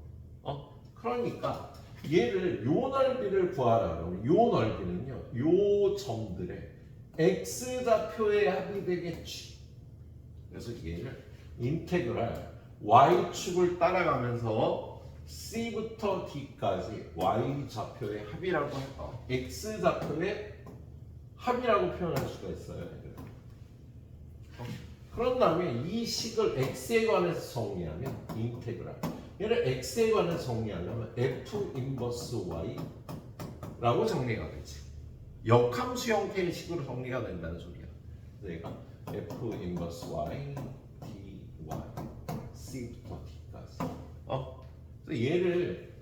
그러니까 얘를 요 넓이를 구하라면 요 넓이는요. 요 점들의 x좌표의 합이 되겠지. 그래서 얘를 인테그랄 y축을 따라가면서 c부터 d까지 y좌표의 합이라고 할까? x좌표의 합이라고 표현할 수가 있어요. 그런 다음에 이 식을 x에 관해서 정리하면 인테그랄 얘를 x에 관해서 정리하려면 f 인버스 y라고 정리가 되지. 역함수 형태의 식으로 정리가 된다는 소리야. 얘가 f 인버스 y dy c부터 d까지. 얘를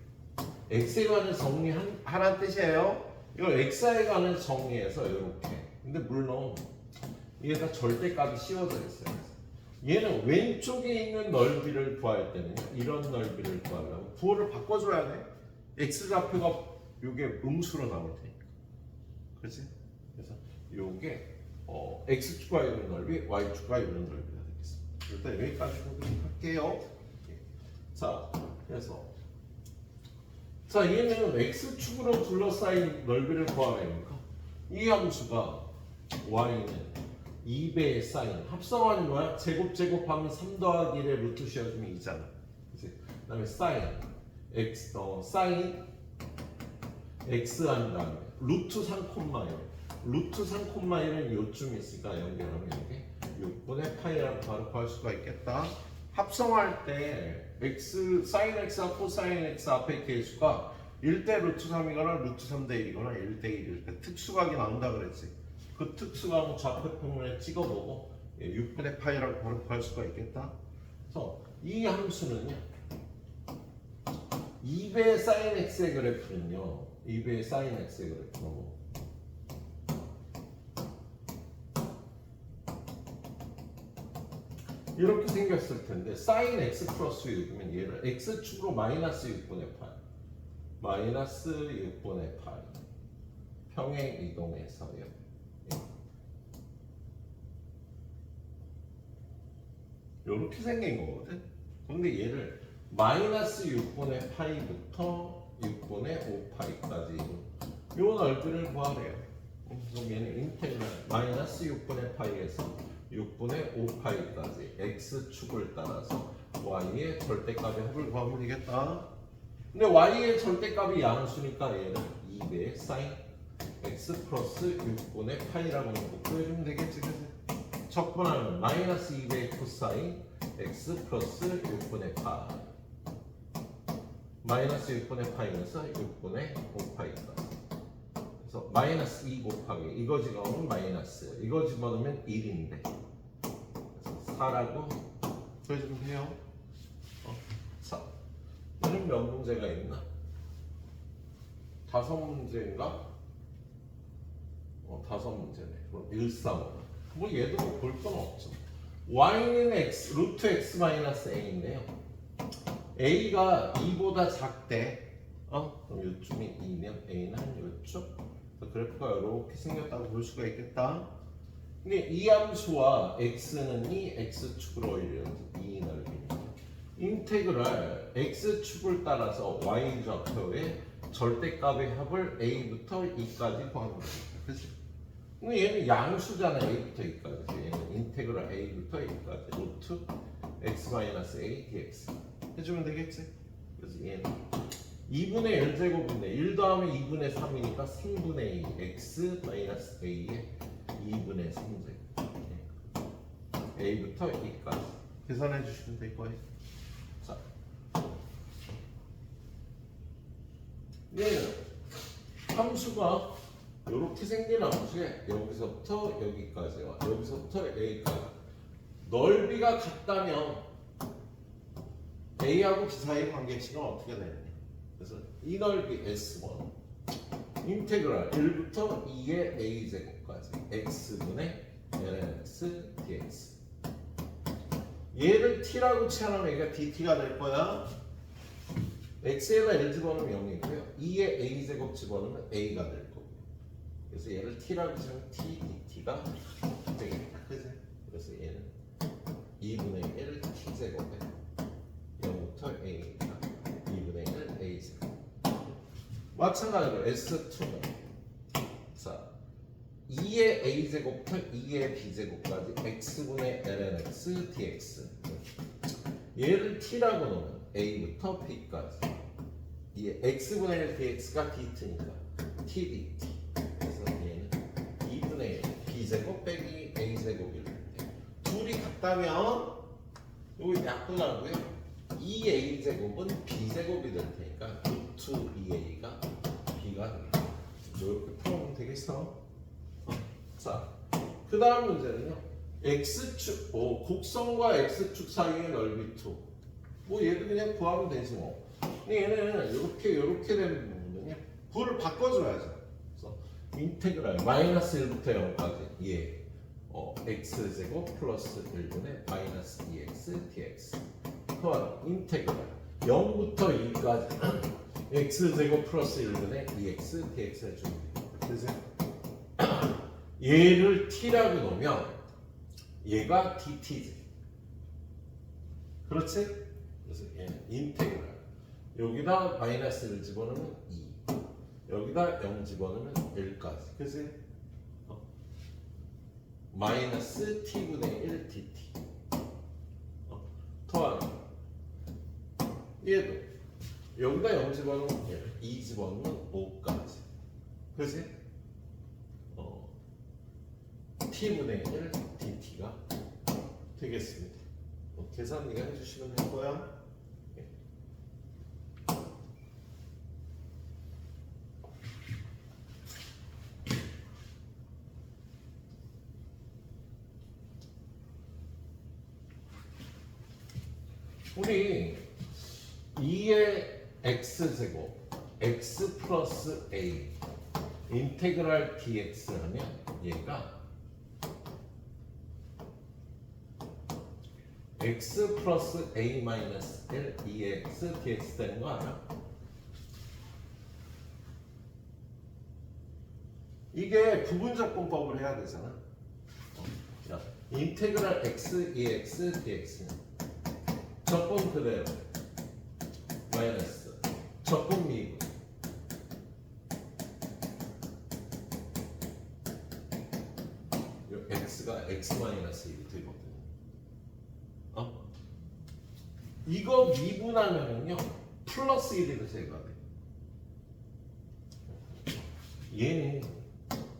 x에 관해서 정리하라는 뜻이에요. 이걸 x에 관해서 정리해서 이렇게. 근데 물론 얘가 절대값이 씌워져 있어요. 얘는 왼쪽에 있는 넓이를 구할 때는 이런 넓이를 구하려면 부호를 바꿔줘야 돼. x좌표가 요게 음수로 나올 테니까. 그렇지? 그래서 요게 x축과 이런 넓이, y축과 이런 넓이가 되겠습니다. 일단 여기까지 할게요. 자, 그래서 자, 얘는 x축으로 둘러싸인 넓이를 구하라니까 이 함수가 y는 2배의 사인 합성하는 거야. 제곱하면 3 더하기 1의 루트 씌워주면 2잖아. 그치? 그 다음에 사인 사인 x 한 다음에 루트 3,1 루트 3,1은 요쯤 있으니까 연결하면 이게 6분의 파이라고 바로 구할 수가 있겠다. 합성할 때 x 사인 x와 코사인 x 앞에 개수가 1대 루트 3이거나 루트 3대 1이거나 1대 1일 때 특수각이 나온다 그랬지. 그 특수각은 좌표평면에 찍어보고 6분의 파이라고 바로 구할 수가 있겠다. 그래서 이 함수는요 2배의 사인 x의 그래프는요 2배의 사인 x의 그래프는 이렇게 생겼을 텐데 사인 x 플러스 6이면 얘를 x축으로 마이너스 6분의 파이 마이너스 6분의 파이 평행 이동해서요 이렇게 생긴 거거든. 근데 얘를 마이너스 6분의 파이부터 6분의 5파이까지 요 넓이를 구하래요. 그럼 얘는 인테그랄 마이너스 6분의 파이에서 6분의 5파이까지 x축을 따라서 y의 절대값의 합을 구하면 되겠다. 근데 y의 절대값이 양수니까 얘는 2배의 사인 x 플러스 6분의 파이라고 구해주면 되겠지. 그래서 적분하면 마이너스 200 코사인 x 플러스 6분의 파이 마이너스 6분의 파이에서 6분의 5파이다. 그래서 마이너스 2 곱하기 이거 집어넣으면 마이너스 이거 집어넣으면 1인데 그래서 4라고 구해주면 돼요. 4. 얘는 몇 문제가 있나? 5문제인가? 5문제네. 그럼 1, 4, 5. 뭐 얘도 볼 건 없죠. y는 x, 루트 x 마이너스 a인데요. a가 2보다 작대. 그럼 요쯤이 2면 a는 요쪽. 그래프가 이렇게 생겼다고 볼 수가 있겠다. 근데 이 함수와 x는 이 x축으로 이루어진 이 넓이입니다. 인테그랄 x축을 따라서 y좌표의 절대값의 합을 a부터 e까지 구하는 겁니다. 그치? 근데 얘는 양수잖아. a부터 e까지. 얘는 인테그랄 a부터 e까지 루트 x-a dx 해주면 되겠지? 그래서 얘는 2분의 1제곱인데 1 더하면 2분의 3이니까 3분의 2 x-a의 2분의 3제곱 a부터 e까지 계산해 주시면 될 거예요. 자, 얘는 함수가 이렇게 생긴 함수에 여기서부터 여기까지와 여기서부터 a까지 넓이가 같다면 a하고 b 사이 관계식은 어떻게 되느냐? 그래서 이 넓이 S1 인테그랄 1부터 2의 a제곱까지 x분의 lnx dx 얘를 t라고 치환하면 얘가 dt가 될 거야. x에다 1 집어넣으면 0이고요 2의 a제곱 집어넣으면 a가 될 거고 그래서 얘를 t라고 치면 t dt가 되겠다. 그치? 그래서 얘는 2분의 1 t제곱에 0부터 a가 2분의 1 a제곱 마찬가지로 S2는 자 2의 a제곱부터 2의 b제곱까지 x분의 lnx dx 얘를 t라고 놓으면 a부터 b까지 이 x분의 1 dx가 dt니까 t dt 그래서 얘는 2분의 1 b제곱 빼기 a제곱일 텐데 둘이 같다면 여기 약분하고요 2a제곱은 b제곱이 될 테니까 루트 2a가 b가 됩니다. 이렇게 풀어보면 되겠어? 자, 그 다음 문제는요 x축, 곡선과 x축 사이의 넓이 2 뭐 얘도 그냥 구하면 되지 뭐. 근데 얘는 이렇게 되는 부분은요 부를 바꿔줘야죠. 그래서 인테그랄 마이너스 1부터 0까지 얘 x제곱 플러스 1분의 마이너스 2x dx 또한 인테그랄 0부터 2까지 x제곱 플러스 1분의 2x dx 해줍니다. 그래서 얘를 t라고 놓으면 얘가 dt지. 그렇지? 그래서 얘는 인테그랄 여기다 마이너스를 집어넣으면 2 여기다 0 집어넣으면 1까지 그치? 마이너스 t분의 1 dt 더하기 얘도 여기다 0 집어넣으면 1 2 집어넣으면 5까지 그치? t분의 1 dt가 되겠습니다. 계산 네가 해주시면 될 거야. 우리 2의 x제곱 x 플러스 a 인테그랄 dx 하면 얘가 x 플러스 a 마이너스 1 2x dx 되는 거 알아? 이게 부분적분법을 해야 되잖아. 자, 인테그랄 x 2x dx는 적분 그대로 마이너스 적분 미분 x가 x 마이너스 1이 되거든요. 이거 미분하면요 플러스 1이 제가 돼. 얘는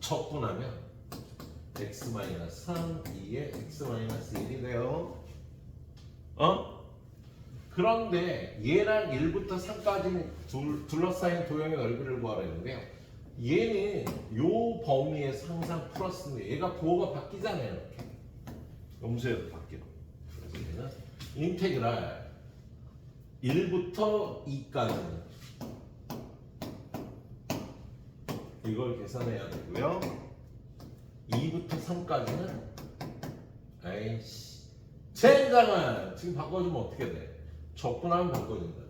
적분하면 x-3, 2에 x-1이 돼요. 그런데 얘랑 1부터 3까지 둘러싸인 도형의 넓이를 구하라는데요. 얘는 요 범위에서 항상 플러스인데 얘가 부호가 바뀌잖아요. 이렇게. 음수에도 바뀌어. 그래서 얘는 인테그랄 1부터 2까지는 이걸 계산해야 되고요. 2부터 3까지는 에이씨 젠장은 지금 바꿔주면 어떻게 돼? 적분하면 바꿔준다.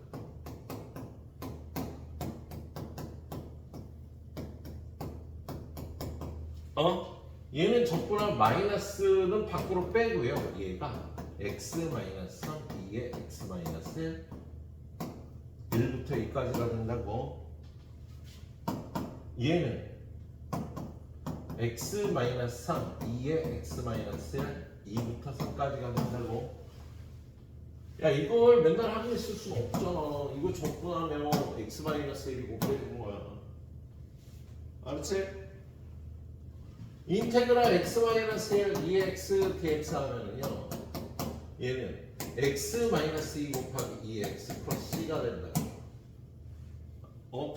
얘는 적분하면 마이너스는 밖으로 빼고요. 얘가 x-3, 2에 x-1 1부터 2까지가 된다고. 얘는 x-3, 2에 x-1 2부터 3까지가 된다고. 야 이걸 맨날 하고 있을 수는 없잖아. 이거 적분하면 x-1이 곱해주는 거야. 알았지? 인테그랄 x-1 2x dx 하면은요 얘는 x-2 곱하기 2x 플러스 c가 된다.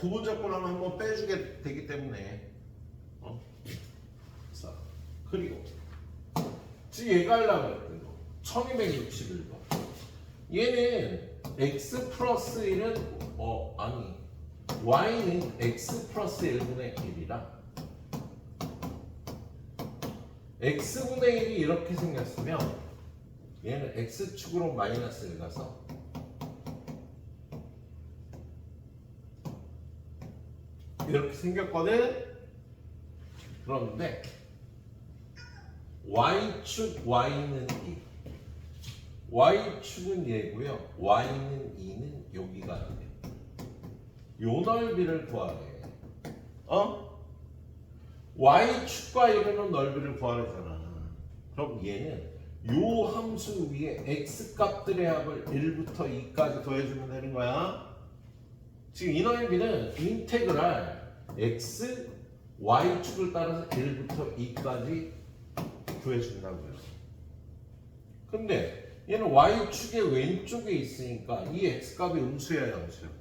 부분 적분하면 한번 빼주게 되기 때문에 자 그리고 지금 얘가 하려고 했던 거 1261번 얘는 x 플러스 1은 아니 y는 x 플러스 1분의 1이라 x분의 1이 이렇게 생겼으면 얘는 x축으로 마이너스를 가서 이렇게 생겼거든. 그런데 y축 y는 2 y축은 얘고요 y는 2는 여기가 돼. 요 넓이를 구하래. y축과 이루는 넓이를 구하래잖아. 그럼 얘는 요 함수 위에 x값들의 합을 1부터 2까지 더해주면 되는 거야. 지금 이 넓이는 인테그랄 x, y축을 따라서 1부터 2까지 구해준다고요. 근데 얘는 y축의 왼쪽에 있으니까 이 x값이 음수야 양수야?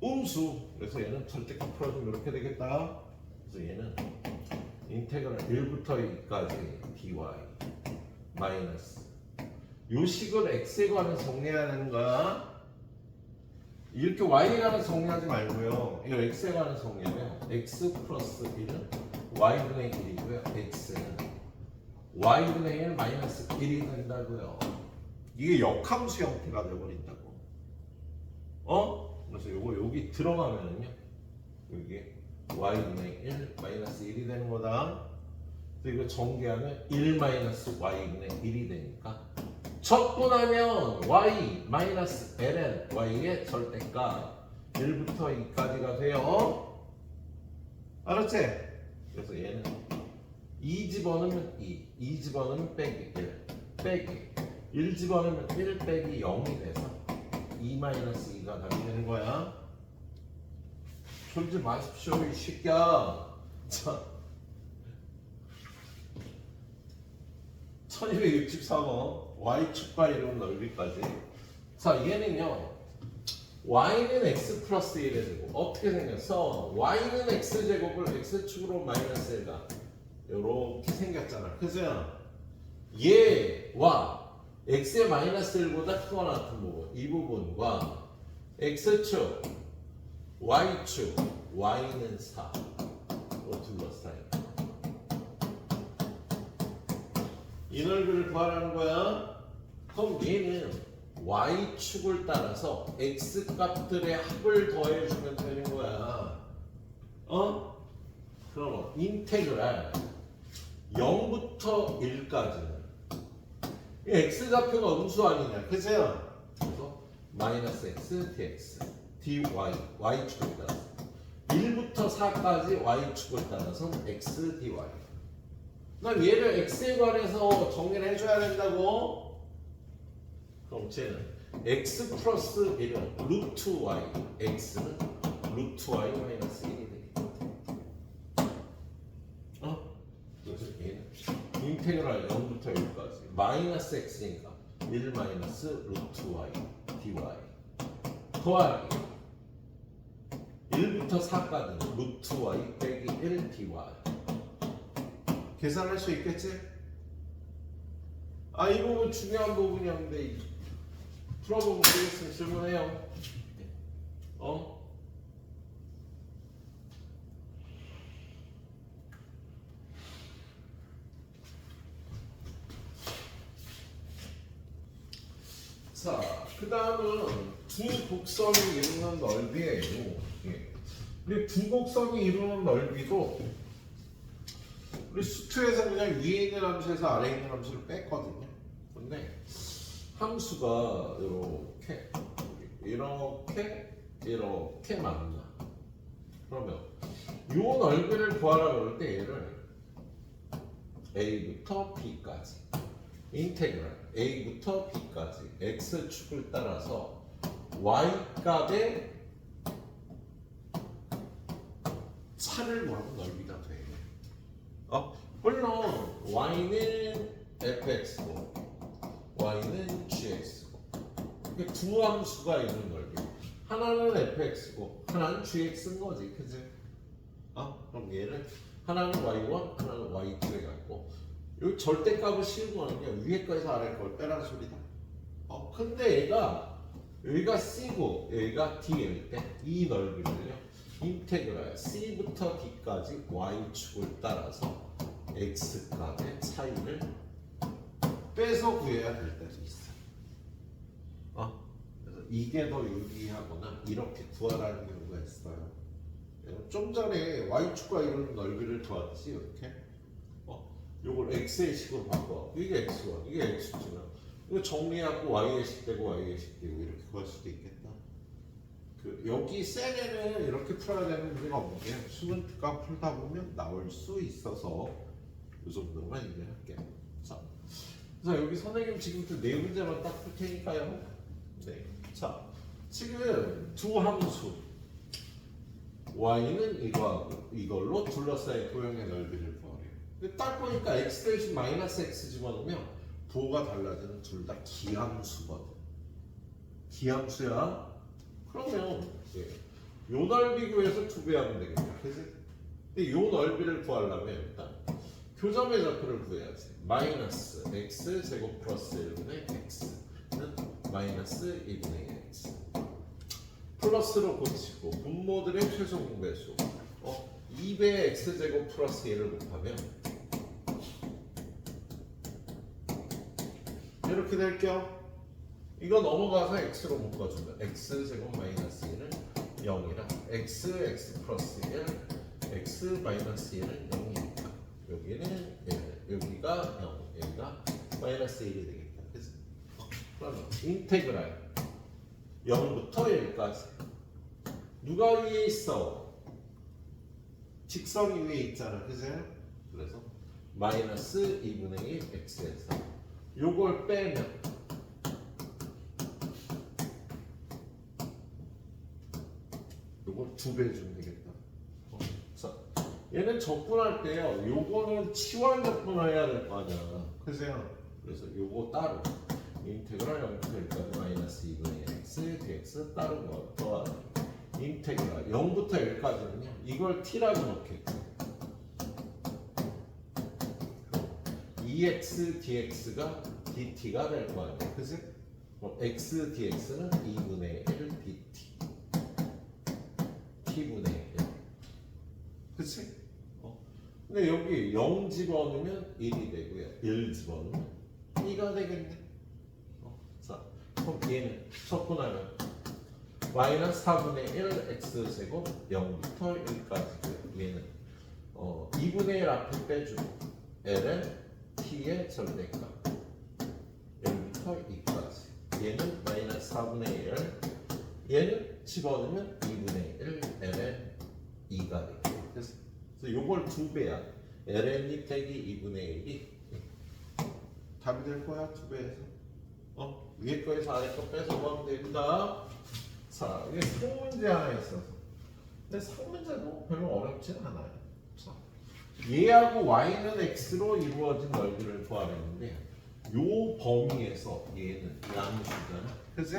음수. 그래서 얘는 절대값 풀어주면 이렇게 되겠다. 그래서 얘는 인테그랄 1부터 2까지 dy 마이너스 요 식을 x에 관해서 정리해야 되는 거야. 이렇게 y에 관해서 정리하지 말고요. 이거 x에 관해서 정리하면 x 플러스 1은 y분의 1이고요. x는 y분의 1 마이너스 1이 된다고요. 이게 역함수 형태가 되어버린다고. 그래서 요거 여기 들어가면은요. 이게 y분의 1 마이너스 1이 되는 거다. 그래서 이거 전개하면 1 마이너스 y분의 1이 되니까 적분하면 y 마이너스 ln y의 절대값 1부터 2까지가 돼요. 알았지? 그래서 얘는 2 집어넣으면 2 집어넣으면 빼기 1 빼기 1 집어넣으면 1 빼기 0이 돼서 2 마이너스 2가 답이 되는 거야. 졸지 마십시오 이 새끼야. 자 1263번 y축과 이루는 넓이까지. 자 얘는요 y는 x 플러스 1의 제곱. 어떻게 생겼어? y는 x제곱을 x축으로 마이너스 1가 요렇게 생겼잖아. 그죠? 얘와 x의 마이너스 1보다 크거나 같은 부분 이 부분과 x축 y축 y는 4로 둘러싸인 이 넓이를 구하라는 거야. 그럼 얘는 y축을 따라서 x값들의 합을 더해주면 되는 거야. 그럼 인테그랄 0부터 1까지는 x좌표가 음수 아니냐, 그죠? 그래서 마이너스 x dx dy y축을 따라서 1부터 4까지 y축을 따라서 x dy. 그럼 얘를 x에 관해서 정리를 해줘야 된다고. 그럼 쟤는 x 플러스 1은 루트 y, x는 루트 y 마이너스 1이 되겠다. 그래서 얘는 인테그랄 0부터 1까지 마이너스 x니까 1 마이너스 루트 y dy 더하기 1부터 4까지는 루트 y 빼기 1 dy 계산할 수 있겠지? 이 부분 중요한 부분이었는데 풀어보면 되겠으면 질문해요. 자, 그 다음은 두 곡선이 이루는 넓이에요. 우리 두 곡선이 이루는 넓이도 우리 수투에서 그냥 위에 있는 함수에서 아래에 있는 함수를 뺐거든요. 근데 함수가 이렇게 만나. 그러면 이 넓이를 구하라 그럴 때 얘를 a부터 b까지 인테그랄 a부터 b까지 x축을 따라서 y 값의 차를 구하는 넓이가 돼. 물론 y는 fx고 y는 gx고 이게 두 함수가 있는 넓이. 하나는 fx고 하나는 gx인 거지, 그지? 그럼 얘를 하나는 y1, 하나는 y2에 갖고 여기 절대값을 씌우고 하는 게 위에 거에서 아래 걸 빼라는 소리다. 근데 얘가 여기가 c고 여기가 d일 때 이 넓이를요 인테그랄 c부터 d까지 y축을 따라서 x값의 차이를 빼서 구해야 될 때도 있어. 그래서 이게 더 유리하거나 이렇게 구하라는 경우가 있어요. 좀 전에 y축과 이런 넓이를 구했지 이렇게. 요걸 x의 식으로 바꿔. 이게 x1, 이게 x2면 이거 정리하고 y의 식 되고 y의 식 되고 이렇게 구할 수도 있겠다. 여기 셀에는 이렇게 풀어야 되는 문제가 없는 게 수능 특강 풀다 보면 나올 수 있어서 이 정도만 얘기할게요. 자, 여기 선생님 지금부터 네 문제만 딱 풀 테니까요. 네. 자, 지금 두 함수 y는 이거하고 이걸로 둘러싸인 도형의 넓이를 구하래요. 근데 딱 보니까 x 대신 마이너스 x 집어넣으면 부호가 달라지는 둘 다 기함수거든. 기함수야. 그러면 요 넓이 구해서 2배 하면 되겠다. 그치? 근데 요 넓이를 구하려면 일단 교점의 좌표를 구해야지. 마이너스 x 제곱 플러스 1분의 x는 마이너스 2분의 x 플러스로 고치고 분모들의 최소 공배수 2배 x 제곱 플러스 1을 곱하면 이렇게 될 겸 이거 넘어가서 x로 묶어주면 x 제곱 마이너스 1은 0이라 x 플러스 1 x 마이너스 1은 0이니까 여기는 1 여기가 0 여기가 마이너스 1이 되겠다. 그래서 그러면 인테그랄 0부터 1까지 누가 위에 있어? 직선이 위에 있잖아. 그죠? 그래서 마이너스 2분의 1 x에서 요걸 빼면 요걸 2배 주면 되겠다. 자, 얘는 적분할 때요. 요거는 치환 적분을 해야 될 거 아니야. 그죠? 그래서 요거 따로 인테그랄 0부터 1까지 마이너스 2분의 1 x dx 다른 거 더하기 인테그랄 0부터 1까지는요 이걸 t라고 놓겠지. 2x dx가 dt가 될 거 아니야. 그치? x dx는 2분의 1 dt t분의 1 그치? 근데 여기 0 집어넣으면 1이 되고요 1 집어넣으면 2가 되겠네. 자, 그럼 얘는 적분하면 마이너스 4분의 1 x제곱 0부터 1까지고요. 얘는 2분의 1 앞에 빼주고 ln t의 절대값 1부터 2까지 얘는 마이너스 4분의 1 얘는 집어넣으면 2분의 1 ln 2가 되겠죠. 그래서 요걸 2배야. ln 2 빼기 2분의 1이 답이 될 거야. 2배에서 위에 거에서 아래 거 빼서 구하면 됩니다. 자, 이게 상문제 하나 있어서. 근데 상문제도 별로 어렵진 않아요. 자, 얘하고 y는 x로 이루어진 넓이를 구하려는데 요 범위에서 얘는 양수잖아. 그치?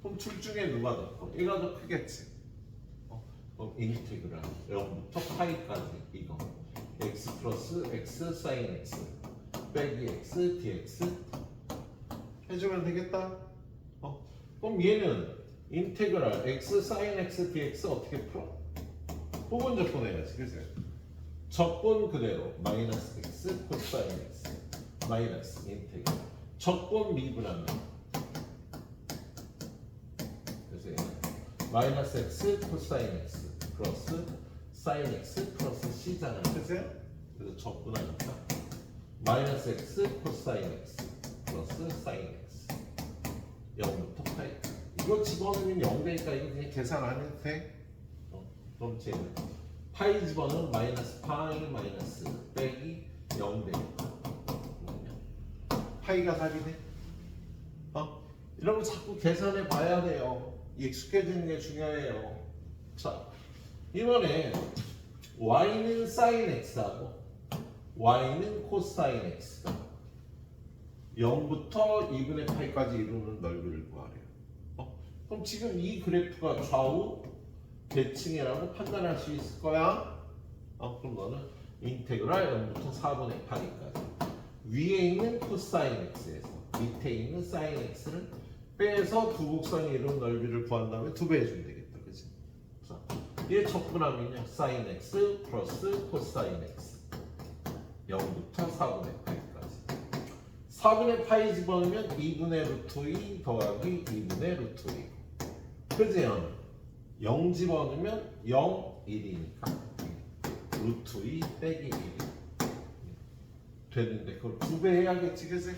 그럼 둘 중에 누가 더 커? 얘가 더 크겠지. 그럼 인티그랄 0부터 파이까지 이거 x 플러스 x 사인 x 빼기 x dx 해주면 되겠다. 그럼 얘는 인테그랄 x 사인 x dx 어떻게 풀어? 부분 적분해야지, 그치? 적분 그대로 마이너스 x 코사인 x 마이너스 인테그랄 적분 미분하면 그래서 얘는 마이너스 x 코사인 x 플러스 사인 x 플러스 c잖아, 그치? 그래서 적분하니까 마이너스 x 코사인 x 플러스 사인 x 0부터 파이 이거 집어넣으면 0 되니까 이거 그냥 계산 안 해도 돼. 그럼 쟤는 파이 집어넣으면 마이너스 파이 마이너스 빼기 0 되니까 파이가 답이 돼. 이런 거 자꾸 계산해 봐야 돼요. 익숙해지는 게 중요해요. 자, 이번에 y는 사인 x하고 y는 코사인 x가 0부터 2분의 파이까지 이루는 넓이를 구하래요. 그럼 지금 이 그래프가 좌우 대칭이라고 판단할 수 있을 거야. 그럼 너는 인테그랄 0부터 4분의 파이까지 위에 있는 코사인 x에서 밑에 있는 사인 x를 빼서 두 곡선이 이룬 넓이를 구한 다음에 2배 해주면 되겠다. 그치? 자, 얘 적분하면요 사인 x 플러스 코사인 x 0부터 4분의 파이까지 4분의 파이 집어넣으면 2분의 루트 2 더하기 2분의 루트 2 그죠? 0 집어넣으면 0, 1이니까 루트 2 빼기 1 되는데 그걸 2배 해야겠지, 그치?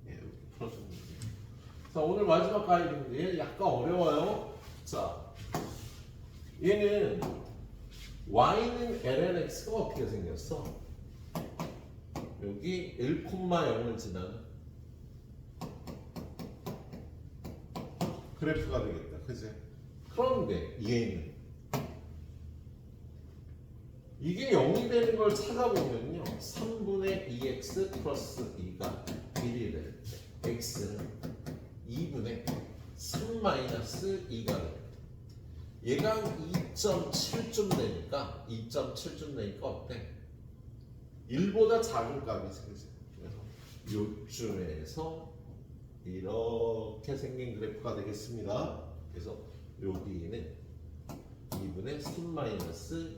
예, 이렇게 풀어주면 돼요. 자, 오늘 마지막 가입인데 약간 어려워요. 자, 얘는 y는 lnx가 어떻게 생겼어? 여기 1,0을 지나는 그래프가 되겠다. 그치? 그런데 얘는 이게 0이 되는 걸 찾아보면요 3분의 2x 플러스 2가 1이 될 때 x는 2분의 3 마이너스 2가 됩니다. 얘가 2.7쯤 되니까 어때? 1보다 작은 값이지, 그치? 그래서 요쯤에서 이렇게 생긴 그래프가 되겠습니다. 그래서 여기는 2분의 3 마이너스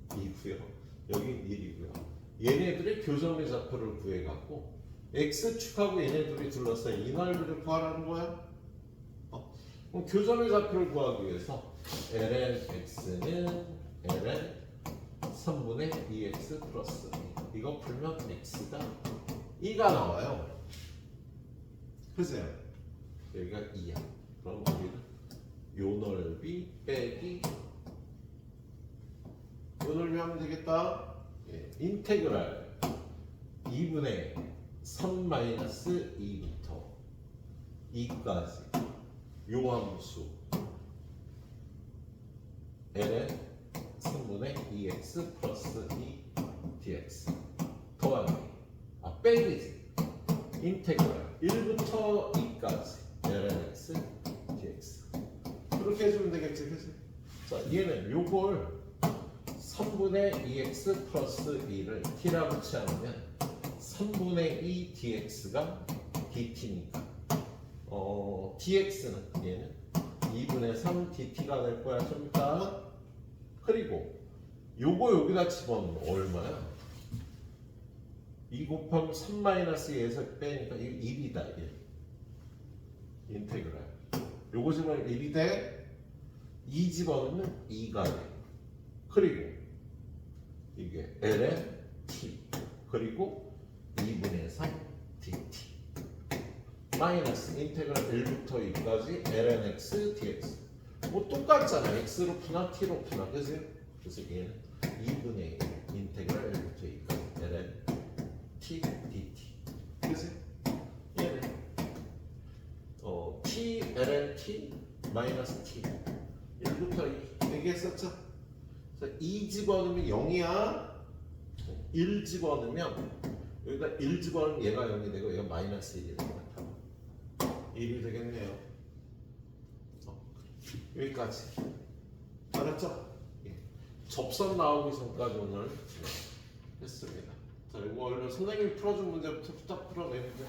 2고요. 여긴 1이고요. 얘네들의 교점의 좌표를 구해갖고 x축하고 얘네들이 둘러싸여 이 넓이를 구하라는 거야. 그럼 교점의 좌표를 구하기 위해서 ln x는 ln 3분의 2x 플러스 이거 풀면 x가 2가 나와요. 그죠? 여기가 2야. 그럼 우리는 요 넓이 빼기 요 넓이 하면 되겠다. 예, 인테그랄 2분의 3 마이너스 2부터 2까지 요 함수 ln 3분의 2x 플러스 2 dx 더하기 빼기지 인테그랄 1부터 2까지 ln x dx 그렇게 해주면 되겠지, 그치? 자, 얘는 요걸 3분의 2x 플러스 2를 t라고 취하면 3분의 2 dx가 dt니까 dx는 얘는 2분의 3 dt가 될 거야, 좀 이따. 그리고 요거 여기다 집어넣으면 얼마야? 2 곱하면 3 마이너스 2에서 빼니까 이거 1이다, 1. 인테그랄. 요거 집어넣으면 1이 돼. 2 집어넣으면 2가 돼. 그리고 이게 ln t 그리고 2분의 3 dt 마이너스 인테그랄 1부터 2까지 ln x dx 뭐 똑같잖아. x로 푸나 t로 푸나, 그치? 그래서 얘는 2분의 1 인테그랄 1부터 2까지 ln t dt 그치? 얘네 t ln t 마이너스 t 1부터 2 얘기했었죠? 자, 2 집어넣으면 0이야 1 집어넣으면 여기다 1 집어넣으면 얘가 0이 되고 얘가 마이너스 1이 되겠다 1이 되겠네요 여기까지 알았죠? 예. 접선 나오기 전까지 오늘 했습니다 자 이거 원래 선생님이 풀어준 문제부터 딱 풀어내는데